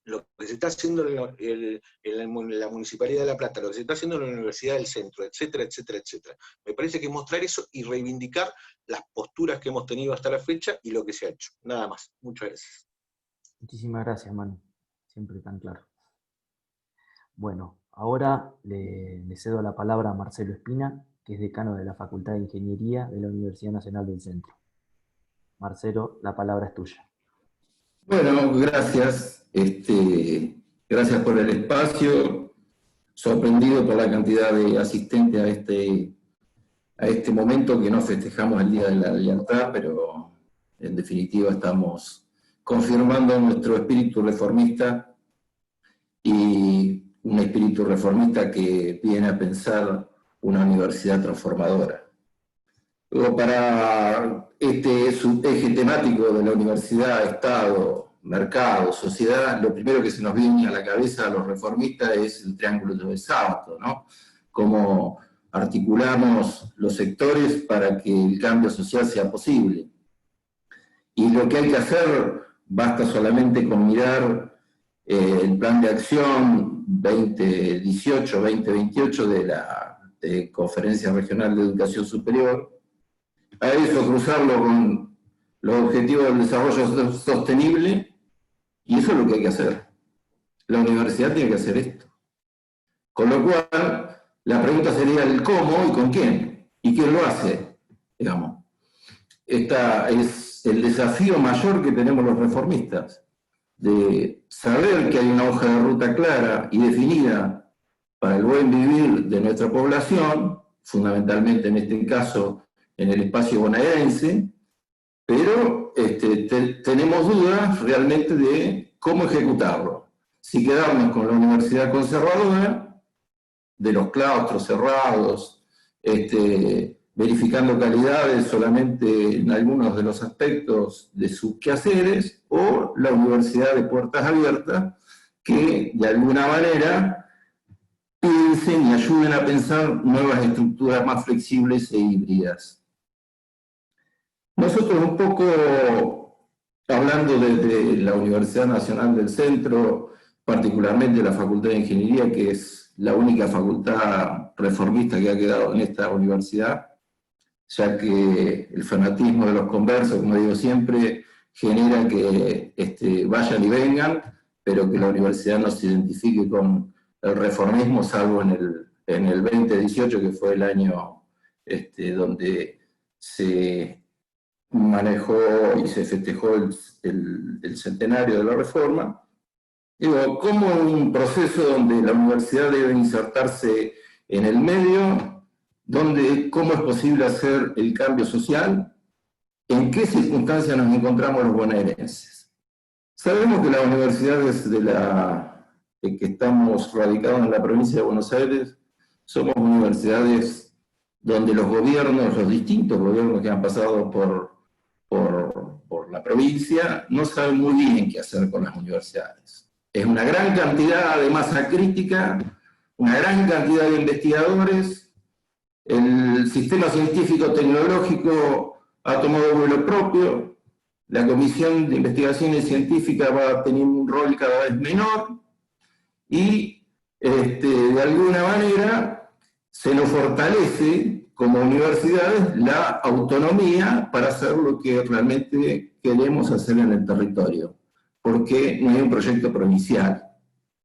Lo que se está haciendo en la Municipalidad de La Plata, lo que se está haciendo en la Universidad del Centro, etcétera, etcétera, etcétera. Me parece que mostrar eso y reivindicar las posturas que hemos tenido hasta la fecha y lo que se ha hecho. Nada más. Muchas gracias. Muchísimas gracias, Manu. Siempre tan claro. Bueno, ahora le cedo la palabra a Marcelo Espina, que es decano de la Facultad de Ingeniería de la Universidad Nacional del Centro. Marcelo, la palabra es tuya. Bueno, gracias. Gracias por el espacio. Sorprendido por la cantidad de asistentes a este momento que no festejamos el Día de la Lealtad, pero en definitiva estamos confirmando nuestro espíritu reformista, y un espíritu reformista que viene a pensar una universidad transformadora. Luego, para este eje temático de la universidad, Estado, mercado, sociedad, lo primero que se nos viene a la cabeza a los reformistas es el triángulo de Sábato, ¿no? Cómo articulamos los sectores para que el cambio social sea posible. Y lo que hay que hacer, basta solamente con mirar el plan de acción 2018-2028 de la Conferencia Regional de Educación Superior, a eso cruzarlo con los objetivos del desarrollo sostenible, y eso es lo que hay que hacer. La universidad tiene que hacer esto. Con lo cual, la pregunta sería el cómo y con quién, y quién lo hace, digamos. Este es el desafío mayor que tenemos los reformistas, de saber que hay una hoja de ruta clara y definida para el buen vivir de nuestra población, fundamentalmente en este caso en el espacio bonaerense, pero tenemos dudas realmente de cómo ejecutarlo. Si quedarnos con la universidad conservadora, de los claustros cerrados, verificando calidades solamente en algunos de los aspectos de sus quehaceres, o la universidad de puertas abiertas, que de alguna manera piensen y ayuden a pensar nuevas estructuras más flexibles e híbridas. Nosotros un poco, hablando desde la Universidad Nacional del Centro, particularmente la Facultad de Ingeniería, que es la única facultad reformista que ha quedado en esta universidad, ya que el fanatismo de los conversos, como digo siempre, genera que vayan y vengan, pero que la universidad no se identifique con el reformismo, salvo en el 2018, que fue el año donde se manejó y se festejó el centenario de la Reforma. Digo, como un proceso donde la universidad debe insertarse en el medio, cómo es posible hacer el cambio social, en qué circunstancias nos encontramos los bonaerenses. Sabemos que las universidades que estamos radicados en la provincia de Buenos Aires, somos universidades donde los gobiernos, los distintos gobiernos que han pasado por la provincia, no saben muy bien qué hacer con las universidades. Es una gran cantidad de masa crítica, una gran cantidad de investigadores, el sistema científico-tecnológico ha tomado vuelo propio, la Comisión de Investigaciones Científicas va a tener un rol cada vez menor, y de alguna manera se nos fortalece como universidades la autonomía para hacer lo que realmente queremos hacer en el territorio, porque no hay un proyecto provincial,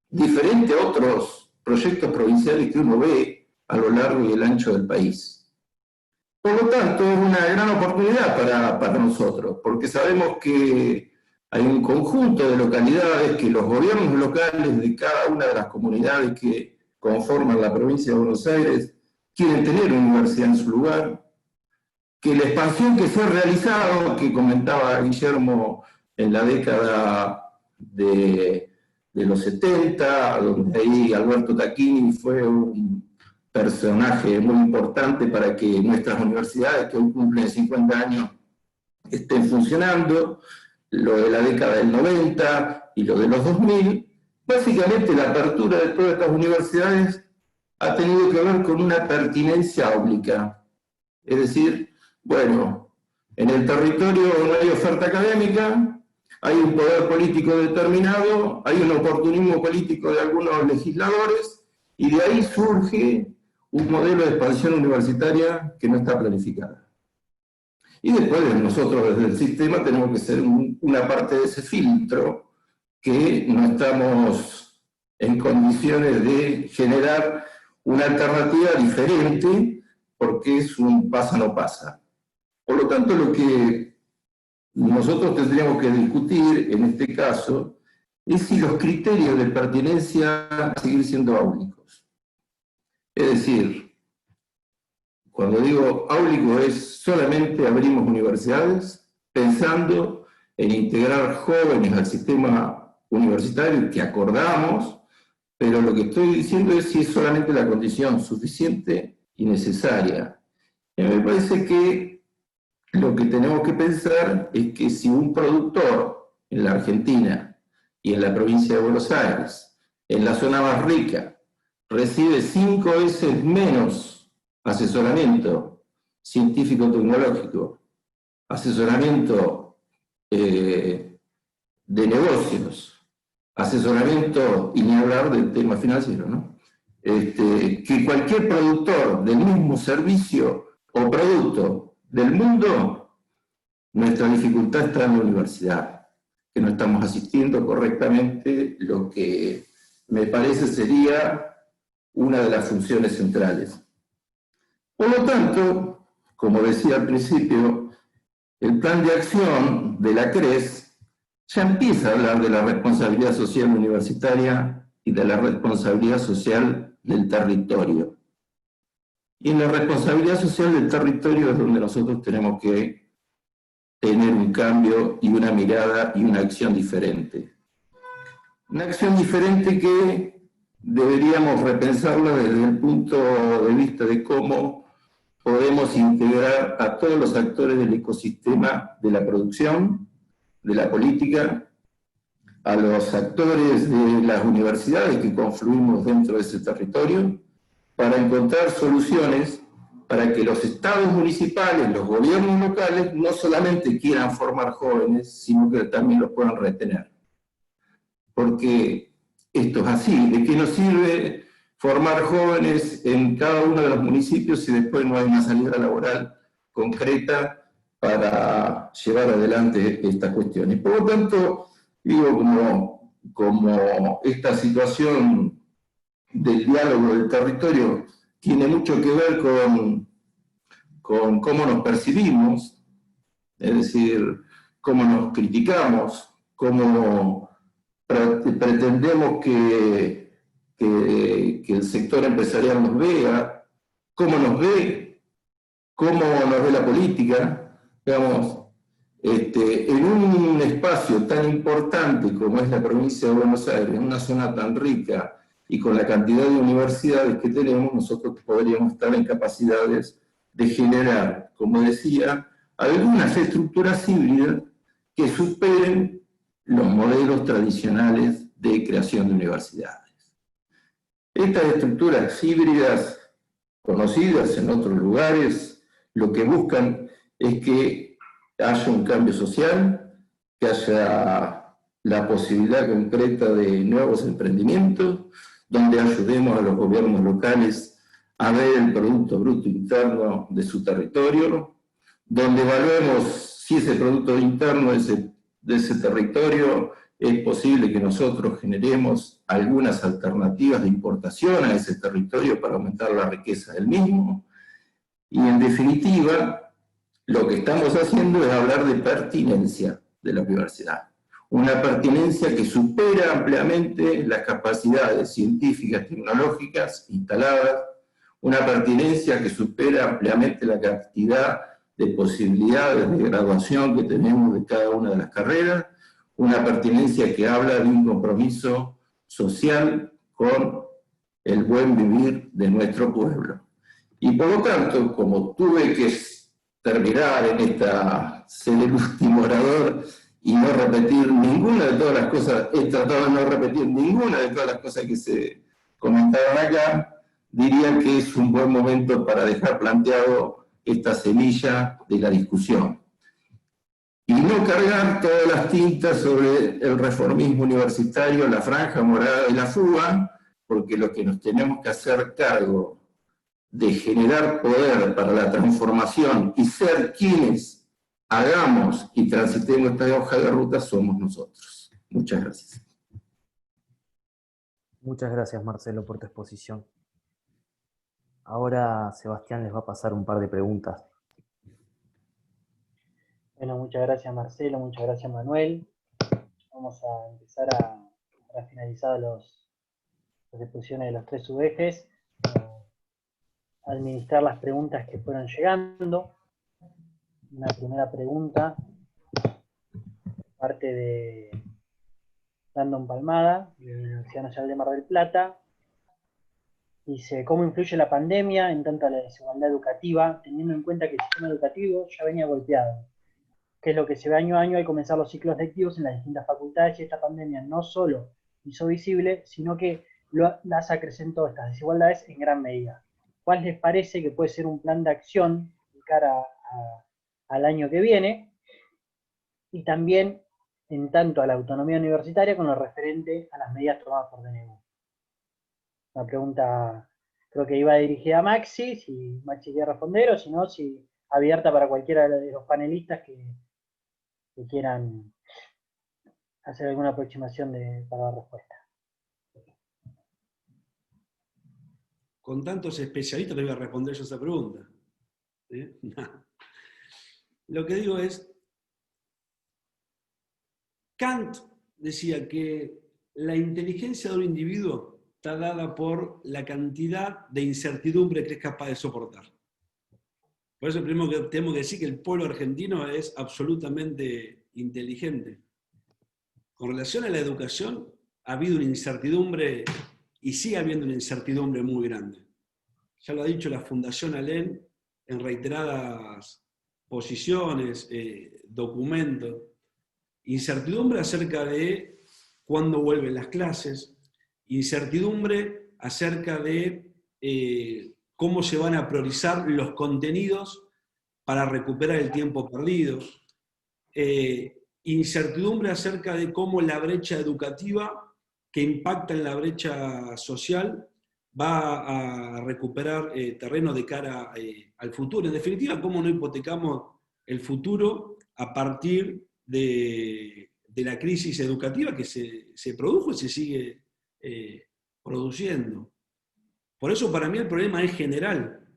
diferente a otros proyectos provinciales que uno ve a lo largo y el ancho del país. Por lo tanto, es una gran oportunidad para nosotros, porque sabemos que hay un conjunto de localidades que los gobiernos locales de cada una de las comunidades que conforman la provincia de Buenos Aires quieren tener una universidad en su lugar, que la expansión que se ha realizado, que comentaba Guillermo en la década de los 70, donde ahí Alberto Tacchini fue un personaje muy importante para que nuestras universidades, que hoy cumplen 50 años, estén funcionando, lo de la década del 90 y lo de los 2000, básicamente la apertura de todas estas universidades ha tenido que ver con una pertinencia áulica. Es decir, bueno, en el territorio no hay oferta académica, hay un poder político determinado, hay un oportunismo político de algunos legisladores, y de ahí surge un modelo de expansión universitaria que no está planificada. Y después nosotros desde el sistema tenemos que ser una parte de ese filtro que no estamos en condiciones de generar una alternativa diferente porque es un pasa no pasa. Por lo tanto, lo que nosotros tendríamos que discutir en este caso es si los criterios de pertinencia van a seguir siendo áulicos. Es decir, cuando digo áulico es solamente abrimos universidades pensando en integrar jóvenes al sistema universitario que acordamos, pero lo que estoy diciendo es si es solamente la condición suficiente y necesaria. Y me parece que lo que tenemos que pensar es que si un productor en la Argentina y en la provincia de Buenos Aires, en la zona más rica, recibe 5 veces menos asesoramiento científico-tecnológico, asesoramiento de negocios, asesoramiento, y ni hablar del tema financiero, ¿no? Que cualquier productor del mismo servicio o producto del mundo, nuestra dificultad está en la universidad, que no estamos asistiendo correctamente, lo que me parece sería una de las funciones centrales. Por lo tanto, como decía al principio, el plan de acción de la CRES ya empieza a hablar de la responsabilidad social universitaria y de la responsabilidad social del territorio. Y en la responsabilidad social del territorio es donde nosotros tenemos que tener un cambio y una mirada y una acción diferente. Una acción diferente que deberíamos repensarla desde el punto de vista de cómo podemos integrar a todos los actores del ecosistema de la producción, de la política, a los actores de las universidades que confluimos dentro de ese territorio, para encontrar soluciones para que los estados municipales, los gobiernos locales, no solamente quieran formar jóvenes, sino que también los puedan retener. Porque esto es así. ¿De qué nos sirve formar jóvenes en cada uno de los municipios si después no hay una salida laboral concreta para llevar adelante estas cuestiones? Por lo tanto, digo, como esta situación del diálogo del territorio tiene mucho que ver con cómo nos percibimos, es decir, cómo nos criticamos, cómo pretendemos que el sector empresarial nos vea, cómo nos ve la política, digamos, en un espacio tan importante como es la provincia de Buenos Aires, en una zona tan rica y con la cantidad de universidades que tenemos, nosotros podríamos estar en capacidades de generar, como decía, algunas estructuras híbridas que superen los modelos tradicionales de creación de universidades. Estas estructuras híbridas, conocidas en otros lugares, lo que buscan es que haya un cambio social, que haya la posibilidad concreta de nuevos emprendimientos, donde ayudemos a los gobiernos locales a ver el Producto Bruto Interno de su territorio, donde evaluemos si ese Producto Interno de ese territorio es posible que nosotros generemos algunas alternativas de importación a ese territorio para aumentar la riqueza del mismo. Y en definitiva, lo que estamos haciendo es hablar de pertinencia de la universidad. Una pertinencia que supera ampliamente las capacidades científicas, tecnológicas instaladas, una pertinencia que supera ampliamente la cantidad de posibilidades de graduación que tenemos de cada una de las carreras, una pertinencia que habla de un compromiso social con el buen vivir de nuestro pueblo. Y por lo tanto, como tuve que terminar en ser el último orador y no repetir ninguna de todas las cosas, he tratado de no repetir ninguna de todas las cosas que se comentaron acá, diría que es un buen momento para dejar planteado esta semilla de la discusión. Y no cargar todas las tintas sobre el reformismo universitario, la franja morada de la fuga, porque lo que nos tenemos que hacer cargo de generar poder para la transformación y ser quienes hagamos y transitemos esta hoja de ruta somos nosotros. Muchas gracias. Muchas gracias, Marcelo, por tu exposición. Ahora Sebastián les va a pasar un par de preguntas. Bueno, muchas gracias Marcelo, muchas gracias Manuel. Vamos a empezar a finalizar las exposiciones de los tres subejes, a administrar las preguntas que fueron llegando. Una primera pregunta, parte de Brandon Palmada, de la Universidad Nacional de Mar del Plata. Dice, ¿cómo influye la pandemia en tanto a la desigualdad educativa, teniendo en cuenta que el sistema educativo ya venía golpeado? ¿Qué es lo que se ve año a año al comenzar los ciclos lectivos en las distintas facultades? Y esta pandemia no solo hizo visible, sino que las acrecentó estas desigualdades en gran medida. ¿Cuál les parece que puede ser un plan de acción de cara al año que viene? Y también en tanto a la autonomía universitaria con lo referente a las medidas tomadas por DNU. Una pregunta, creo que iba dirigida a Maxi, si Maxi quiere responder, o si no, si abierta para cualquiera de los panelistas que quieran hacer alguna aproximación para la respuesta. Con tantos especialistas te voy a responder yo esa pregunta. ¿Eh? Lo que digo es, Kant decía que la inteligencia de un individuo está dada por la cantidad de incertidumbre que es capaz de soportar. Por eso primero que tenemos que decir que el pueblo argentino es absolutamente inteligente. Con relación a la educación, ha habido una incertidumbre y sigue habiendo una incertidumbre muy grande. Ya lo ha dicho la Fundación ALEN en reiteradas posiciones, documentos. Incertidumbre acerca de cuándo vuelven las clases, incertidumbre acerca de cómo se van a priorizar los contenidos para recuperar el tiempo perdido, incertidumbre acerca de cómo la brecha educativa que impacta en la brecha social va a recuperar terreno de cara al futuro. En definitiva, cómo no hipotecamos el futuro a partir de la crisis educativa que se produjo y se sigue produciendo. Por eso para mí el problema es general,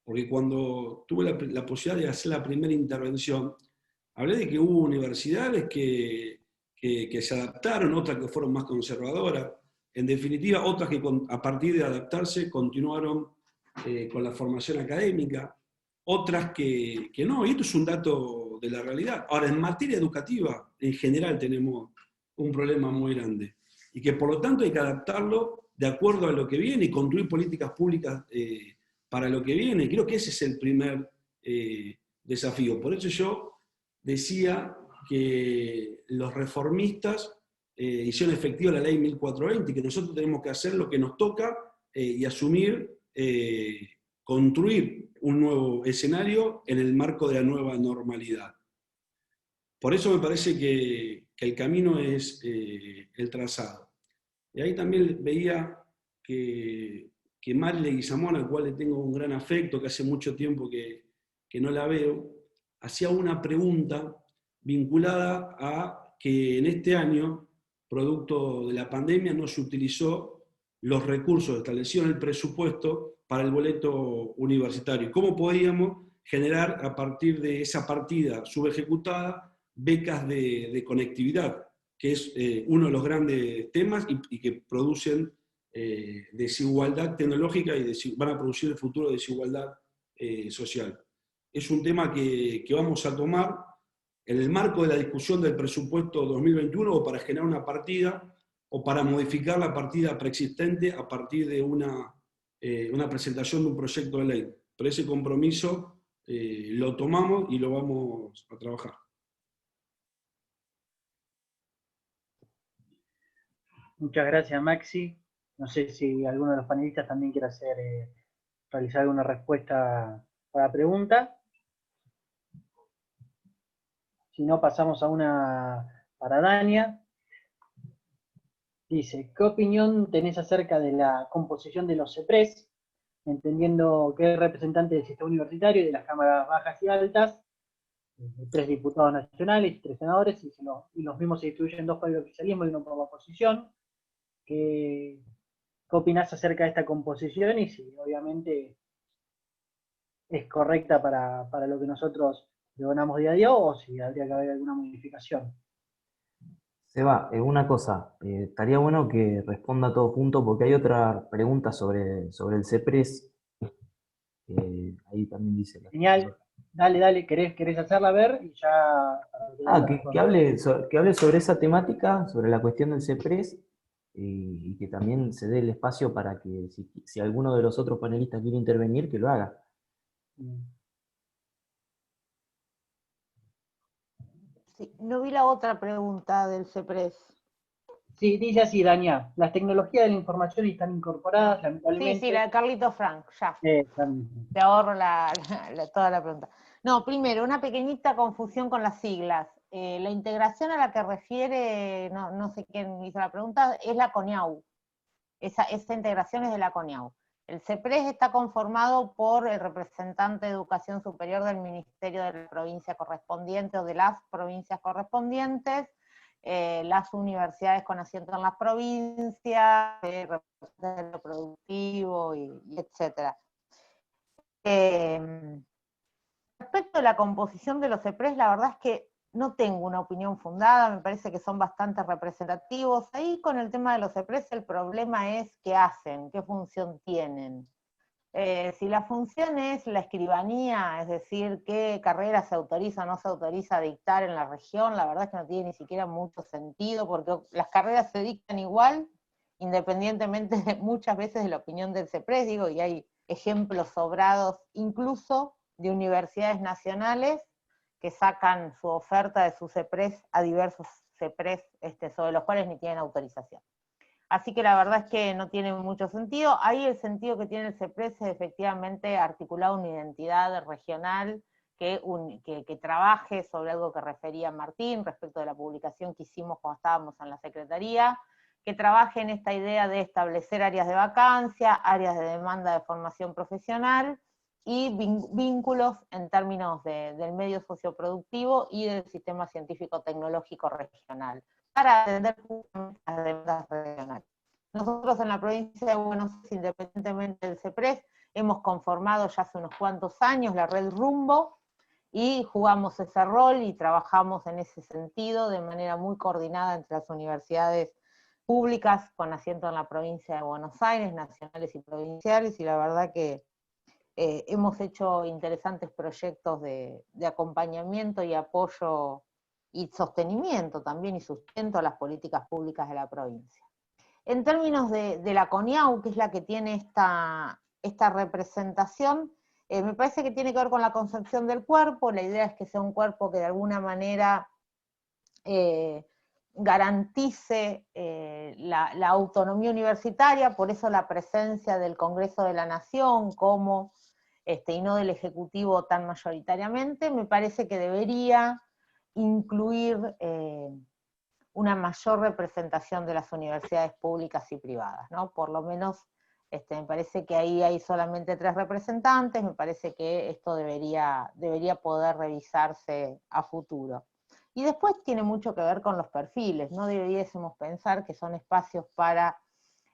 porque cuando tuve la posibilidad de hacer la primera intervención, hablé de que hubo universidades que se adaptaron, otras que fueron más conservadoras, en definitiva otras que a partir de adaptarse continuaron con la formación académica, otras que no, y esto es un dato de la realidad. Ahora, en materia educativa, en general tenemos un problema muy grande, y que por lo tanto hay que adaptarlo de acuerdo a lo que viene y construir políticas públicas para lo que viene. Y creo que ese es el primer desafío. Por eso yo decía que los reformistas hicieron efectiva la ley 1420 y que nosotros tenemos que hacer lo que nos toca y asumir, construir un nuevo escenario en el marco de la nueva normalidad. Por eso me parece que el camino es el trazado. Y ahí también veía que Mari Leguizamón, al cual le tengo un gran afecto, que hace mucho tiempo que no la veo, hacía una pregunta vinculada a que en este año, producto de la pandemia, no se utilizó los recursos establecidos en el presupuesto para el boleto universitario. ¿Cómo podíamos generar a partir de esa partida subejecutada becas de conectividad, que es uno de los grandes temas y que producen desigualdad tecnológica y van a producir el futuro de desigualdad social? Es un tema que vamos a tomar en el marco de la discusión del presupuesto 2021 o para generar una partida o para modificar la partida preexistente a partir de una presentación de un proyecto de ley. Pero ese compromiso lo tomamos y lo vamos a trabajar. Muchas gracias, Maxi. No sé si alguno de los panelistas también quiere realizar alguna respuesta a la pregunta. Si no, pasamos a una para Dania. Dice, ¿qué opinión tenés acerca de la composición de los CEPRES, entendiendo que es representante del sistema universitario y de las cámaras bajas y altas, 3 diputados nacionales y 3 senadores, y los mismos se distribuyen 2 por el oficialismo y 1 por la oposición? ¿Qué opinás acerca de esta composición y si obviamente es correcta para lo que nosotros pregonamos día a día o si habría que haber alguna modificación? Seba, una cosa, estaría bueno que responda todo junto porque hay otra pregunta sobre el CEPRES. Ahí también dice. Genial, dale, ¿querés hacerla ver? Y ya... que hable sobre esa temática, sobre la cuestión del CEPRES, y que también se dé el espacio para que si alguno de los otros panelistas quiere intervenir, que lo haga. Sí, no vi la otra pregunta del CEPRES. Sí, dice así, Dania, las tecnologías de la información están incorporadas, lamentablemente. Sí, la de Carlito Frank, ya. Te ahorro toda la pregunta. No, primero, una pequeñita confusión con las siglas. La integración a la que refiere, no sé quién hizo la pregunta, es la CONIAU. Esa integración es de la CONIAU. El CEPRES está conformado por el representante de Educación Superior del Ministerio de la provincia correspondiente o de las provincias correspondientes, las universidades con asiento en las provincias, representantes de lo productivo, y etc. Respecto a la composición de los CEPRES, la verdad es que no tengo una opinión fundada, me parece que son bastante representativos. Ahí con el tema de los CEPRES el problema es qué hacen, qué función tienen. Si la función es la escribanía, es decir, qué carrera se autoriza o no se autoriza a dictar en la región, la verdad es que no tiene ni siquiera mucho sentido, porque las carreras se dictan igual, independientemente muchas veces de la opinión del CEPRES, digo, y hay ejemplos sobrados incluso de universidades nacionales que sacan su oferta de su CEPRES a diversos CEPRES sobre los cuales ni tienen autorización. Así que la verdad es que no tiene mucho sentido. Ahí el sentido que tiene el CEPRES es efectivamente articular una identidad regional que trabaje sobre algo que refería Martín respecto de la publicación que hicimos cuando estábamos en la Secretaría, que trabaje en esta idea de establecer áreas de vacancia, áreas de demanda de formación profesional y vínculos en términos del medio socioproductivo y del sistema científico-tecnológico regional, para atender justamente las demandas regionales. Nosotros en la provincia de Buenos Aires, independientemente del CEPRES, hemos conformado ya hace unos cuantos años la red Rumbo, y jugamos ese rol y trabajamos en ese sentido de manera muy coordinada entre las universidades públicas con asiento en la provincia de Buenos Aires, nacionales y provinciales, y la verdad que hemos hecho interesantes proyectos de acompañamiento y apoyo y sostenimiento también y sustento a las políticas públicas de la provincia. En términos de la CONIAU, que es la que tiene esta representación, me parece que tiene que ver con la concepción del cuerpo. La idea es que sea un cuerpo que de alguna manera garantice la autonomía universitaria, por eso la presencia del Congreso de la Nación como y no del Ejecutivo tan mayoritariamente. Me parece que debería incluir una mayor representación de las universidades públicas y privadas, ¿no? Por lo menos me parece que ahí hay solamente 3 representantes, me parece que esto debería poder revisarse a futuro. Y después tiene mucho que ver con los perfiles, no deberíamos pensar que son espacios para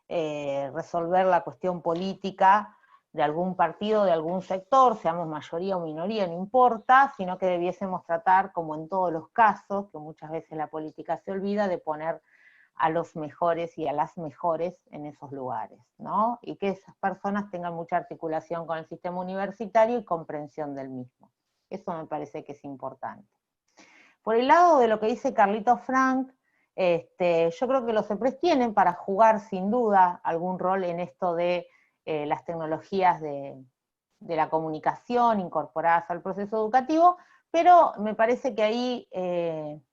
resolver la cuestión política de algún partido, de algún sector, seamos mayoría o minoría, no importa, sino que debiésemos tratar, como en todos los casos, que muchas veces la política se olvida, de poner a los mejores y a las mejores en esos lugares, ¿no? Y que esas personas tengan mucha articulación con el sistema universitario y comprensión del mismo. Eso me parece que es importante. Por el lado de lo que dice Carlitos Frank, yo creo que los CEPRES tienen para jugar sin duda algún rol en esto de las tecnologías de la comunicación incorporadas al proceso educativo, pero me parece que ahí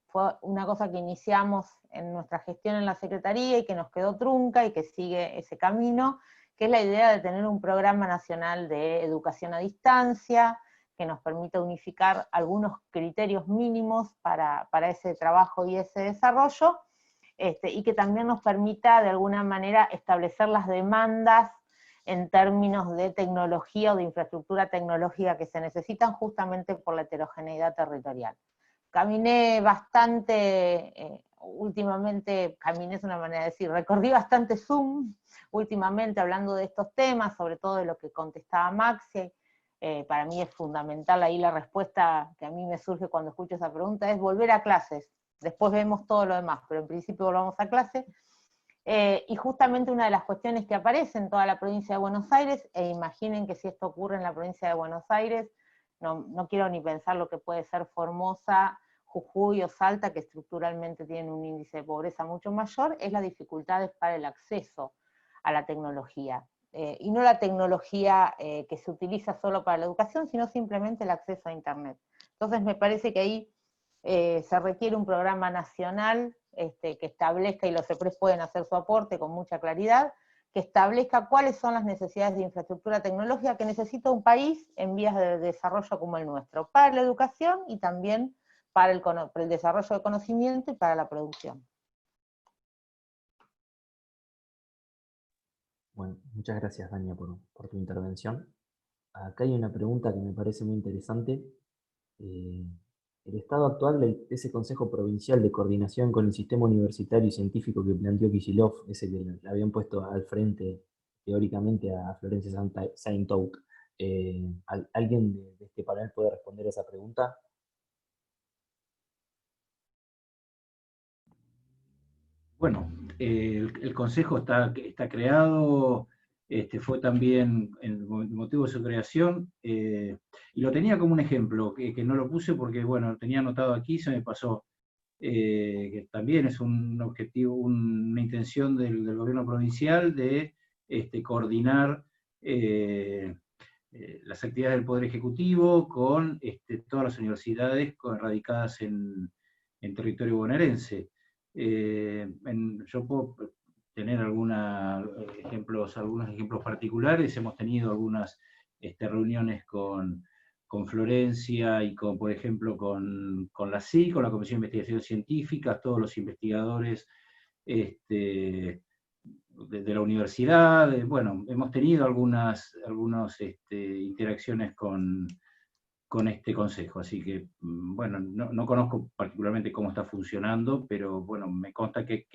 fue una cosa que iniciamos en nuestra gestión en la Secretaría y que nos quedó trunca y que sigue ese camino, que es la idea de tener un programa nacional de educación a distancia, que nos permita unificar algunos criterios mínimos para ese trabajo y ese desarrollo, y que también nos permita de alguna manera establecer las demandas en términos de tecnología o de infraestructura tecnológica que se necesitan justamente por la heterogeneidad territorial. Caminé bastante, últimamente, caminé es una manera de decir, recorrí bastante Zoom últimamente hablando de estos temas, sobre todo de lo que contestaba Maxi. Para mí es fundamental ahí la respuesta que a mí me surge cuando escucho esa pregunta, es volver a clases, después vemos todo lo demás, pero en principio volvamos a clases. Y justamente una de las cuestiones que aparece en toda la provincia de Buenos Aires, e imaginen que si esto ocurre en la provincia de Buenos Aires, no quiero ni pensar lo que puede ser Formosa, Jujuy o Salta, que estructuralmente tienen un índice de pobreza mucho mayor, es las dificultades para el acceso a la tecnología. Y no la tecnología que se utiliza solo para la educación, sino simplemente el acceso a Internet. Entonces me parece que ahí se requiere un programa nacional que establezca, y los CEPRES pueden hacer su aporte con mucha claridad, que establezca cuáles son las necesidades de infraestructura tecnológica que necesita un país en vías de desarrollo como el nuestro, para la educación y también para el desarrollo de conocimiento y para la producción. Bueno, muchas gracias, Dania, por tu intervención. Acá hay una pregunta que me parece muy interesante. El estado actual de ese Consejo Provincial de Coordinación con el Sistema Universitario y Científico que planteó Kicillof, ese que le habían puesto al frente teóricamente a Florencia Saintouk, ¿alguien de este panel puede responder a esa pregunta? Bueno, el Consejo está creado, fue también el motivo de su creación, y lo tenía como un ejemplo, que no lo puse porque, bueno, lo tenía anotado aquí, se me pasó, que también es un objetivo, una intención del gobierno provincial de coordinar las actividades del Poder Ejecutivo con todas las universidades radicadas en territorio bonaerense. Yo puedo tener algunos ejemplos particulares. Hemos tenido algunas reuniones con Florencia y por ejemplo, con la CIC, con la Comisión de Investigaciones Científicas, todos los investigadores de la universidad. Bueno, hemos tenido algunas interacciones con este consejo, así que, bueno, no conozco particularmente cómo está funcionando, pero bueno, me consta que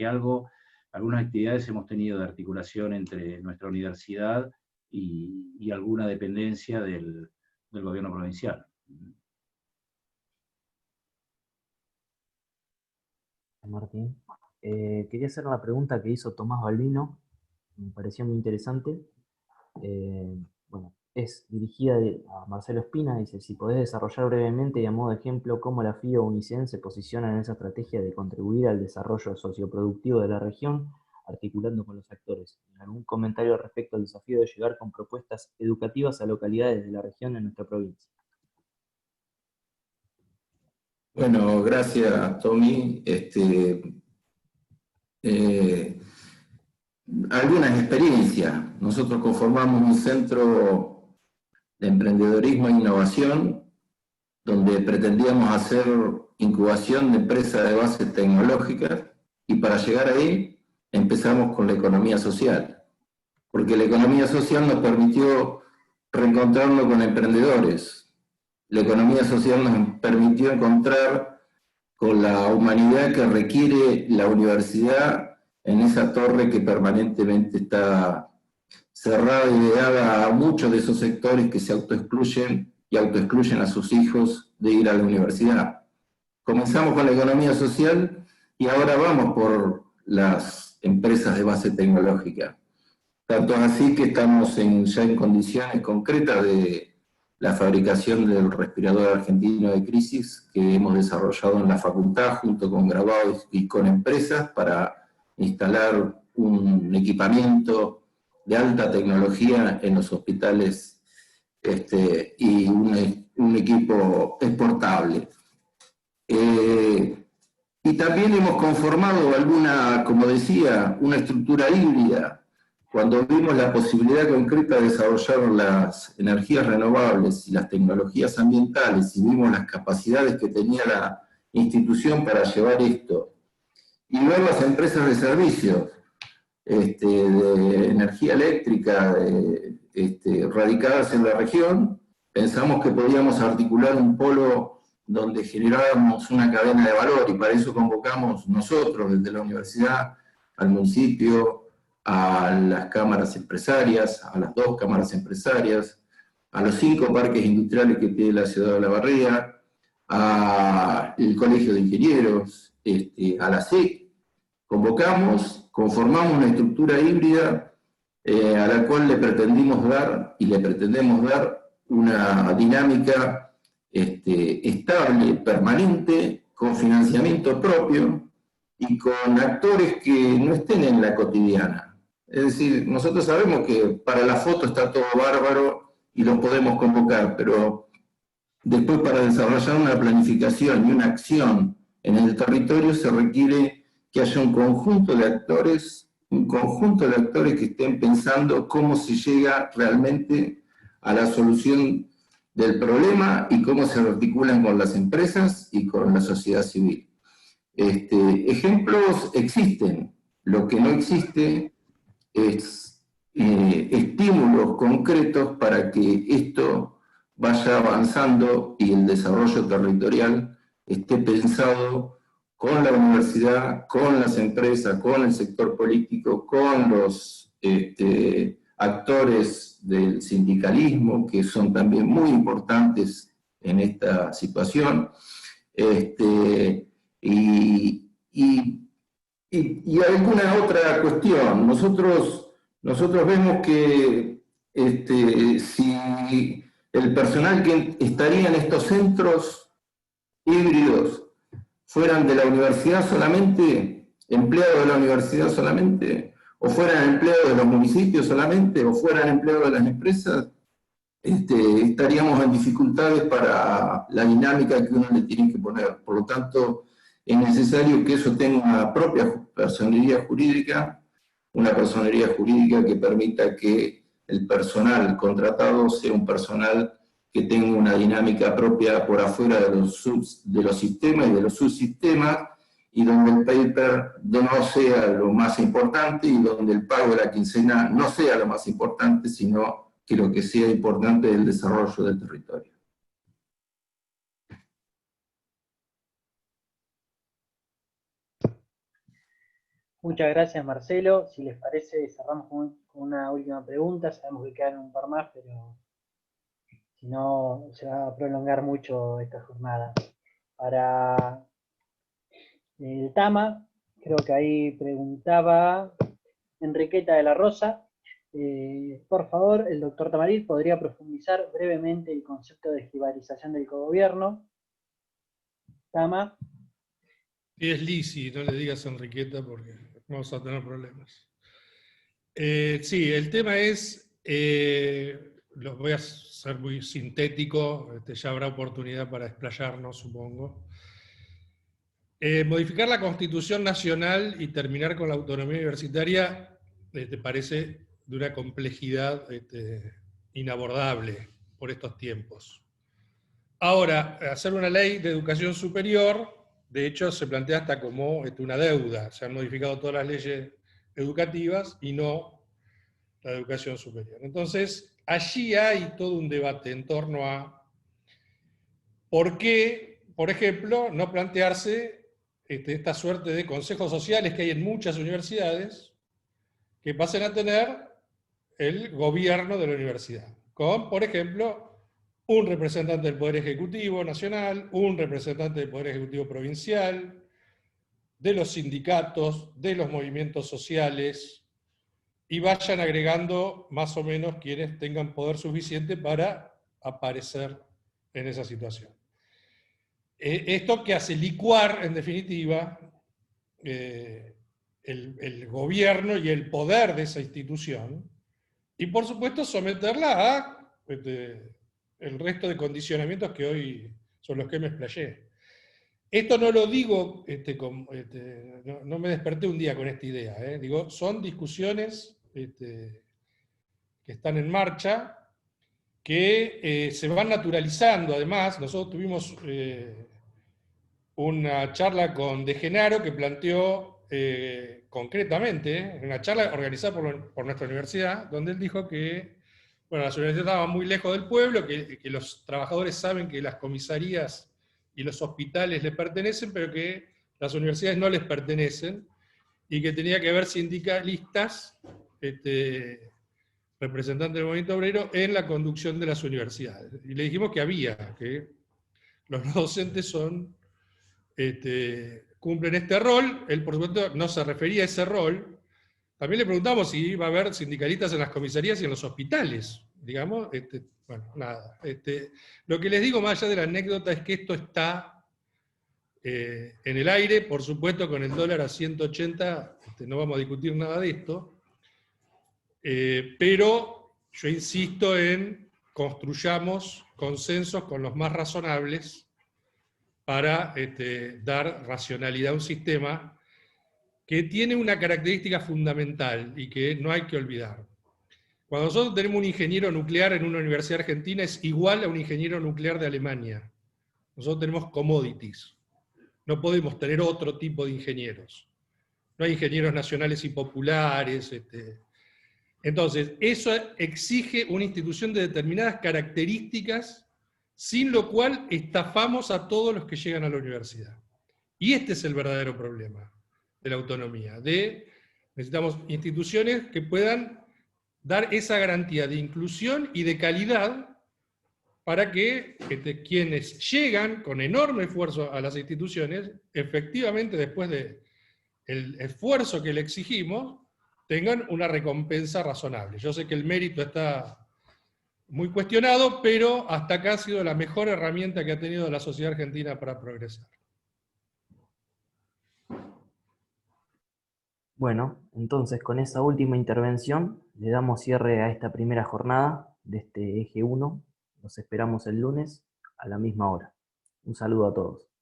algunas actividades hemos tenido de articulación entre nuestra universidad y alguna dependencia del gobierno provincial. Martín. Quería hacer una pregunta que hizo Tomás Balbino, me pareció muy interesante. Bueno, es dirigida a Marcelo Espina, dice, si podés desarrollar brevemente y a modo de ejemplo cómo la FIO UNICEN se posiciona en esa estrategia de contribuir al desarrollo socioproductivo de la región, articulando con los actores. ¿Algún comentario respecto al desafío de llegar con propuestas educativas a localidades de la región en nuestra provincia? Bueno, gracias, Tommy. Algunas experiencias. Nosotros conformamos un centro de emprendedorismo e innovación donde pretendíamos hacer incubación de empresas de base tecnológica, y para llegar ahí empezamos con la economía social, porque la economía social nos permitió reencontrarnos con emprendedores. La economía social nos permitió encontrar con la humanidad que requiere la universidad en esa torre que permanentemente está cerrada y vedada a muchos de esos sectores que se autoexcluyen y autoexcluyen a sus hijos de ir a la universidad. Comenzamos con la economía social y ahora vamos por las empresas de base tecnológica. Tanto es así que estamos ya en condiciones concretas de la fabricación del respirador argentino de crisis que hemos desarrollado en la facultad junto con graduados y con empresas para instalar un equipamiento de alta tecnología en los hospitales y un equipo exportable. Y también hemos conformado como decía, una estructura híbrida. Cuando vimos la posibilidad concreta de desarrollar las energías renovables y las tecnologías ambientales, y vimos las capacidades que tenía la institución para llevar esto, y ver las empresas de servicios, de energía eléctrica, radicadas en la región, pensamos que podíamos articular un polo donde generáramos una cadena de valor, y para eso convocamos nosotros, desde la universidad, al municipio, a las cámaras empresarias, a las 2 cámaras empresarias, a los 5 parques industriales que tiene la ciudad de Olavarría, al Colegio de Ingenieros, a la SIC. Convocamos, conformamos una estructura híbrida a la cual le pretendemos dar y le pretendemos dar una dinámica estable, permanente, con financiamiento propio y con actores que no estén en la cotidiana. Es decir, nosotros sabemos que para la foto está todo bárbaro y los podemos convocar, pero después para desarrollar una planificación y una acción en el territorio se requiere que haya un conjunto de actores que estén pensando cómo se llega realmente a la solución del problema y cómo se articulan con las empresas y con la sociedad civil. Ejemplos existen, lo que no existe es estímulos concretos para que esto vaya avanzando y el desarrollo territorial esté pensado con la universidad, con las empresas, con el sector político, con los actores del sindicalismo, que son también muy importantes en esta situación. Y y alguna otra cuestión. Nosotros vemos que si el personal que estaría en estos centros híbridos fueran de la universidad solamente, empleados de la universidad solamente, o fueran empleados de los municipios solamente, o fueran empleados de las empresas, estaríamos en dificultades para la dinámica que uno le tiene que poner. Por lo tanto, es necesario que eso tenga una propia personería jurídica, una personería jurídica que permita que el personal contratado sea un personal que tenga una dinámica propia por afuera de los sistemas y de los subsistemas, y donde el paper no sea lo más importante y donde el pago de la quincena no sea lo más importante, sino que lo que sea importante es el desarrollo del territorio. Muchas gracias, Marcelo. Si les parece, cerramos con una última pregunta. Sabemos que quedan un par más, pero si no, se va a prolongar mucho esta jornada. Para el TAMA, creo que ahí preguntaba Enriqueta de la Rosa. Por favor, el doctor Tamaril podría profundizar brevemente el concepto de jibarización del cogobierno. Tama. Y es Lisi, no le digas Enriqueta porque vamos a tener problemas. Sí, el tema es, lo voy a ser muy sintético, ya habrá oportunidad para explayarnos, supongo. Modificar la Constitución Nacional y terminar con la autonomía universitaria parece de una complejidad inabordable por estos tiempos. Ahora, hacer una ley de educación superior, de hecho, se plantea hasta como una deuda. Se han modificado todas las leyes educativas y no la educación superior. Entonces, allí hay todo un debate en torno a por qué, por ejemplo, no plantearse esta suerte de consejos sociales que hay en muchas universidades, que pasen a tener el gobierno de la universidad, con, por ejemplo, un representante del Poder Ejecutivo Nacional, un representante del Poder Ejecutivo Provincial, de los sindicatos, de los movimientos sociales, y vayan agregando más o menos quienes tengan poder suficiente para aparecer en esa situación. Esto que hace licuar, en definitiva, el gobierno y el poder de esa institución, y por supuesto someterla a el resto de condicionamientos que hoy son los que me explayé. Esto no lo digo, no me desperté un día con esta idea, digo, son discusiones que están en marcha, que se van naturalizando. Además, nosotros tuvimos una charla con De Genaro que planteó concretamente, una charla organizada por nuestra universidad, donde él dijo que las universidades estaban muy lejos del pueblo, que los trabajadores saben que las comisarías y los hospitales les pertenecen, pero que las universidades no les pertenecen, y que tenía que haber sindicalistas, representantes del movimiento obrero, en la conducción de las universidades. Y le dijimos que había, que los docentes cumplen este rol. Él, por supuesto, no se refería a ese rol. También le preguntamos si iba a haber sindicalistas en las comisarías y en los hospitales, digamos. Bueno, nada. Lo que les digo, más allá de la anécdota, es que esto está en el aire. Por supuesto, con el dólar a 180, no vamos a discutir nada de esto. Pero yo insisto en construyamos consensos con los más razonables para dar racionalidad a un sistema que tiene una característica fundamental y que no hay que olvidar. Cuando nosotros tenemos un ingeniero nuclear en una universidad argentina, es igual a un ingeniero nuclear de Alemania. Nosotros tenemos commodities. No podemos tener otro tipo de ingenieros. No hay ingenieros nacionales y populares. Entonces, eso exige una institución de determinadas características, sin lo cual estafamos a todos los que llegan a la universidad. Y este es el verdadero problema de la autonomía. Necesitamos instituciones que puedan dar esa garantía de inclusión y de calidad para que quienes llegan con enorme esfuerzo a las instituciones, efectivamente después de el esfuerzo que le exigimos tengan una recompensa razonable. Yo sé que el mérito está muy cuestionado, pero hasta acá ha sido la mejor herramienta que ha tenido la sociedad argentina para progresar. Bueno, entonces con esa última intervención le damos cierre a esta primera jornada de este eje 1. Los esperamos el lunes a la misma hora. Un saludo a todos.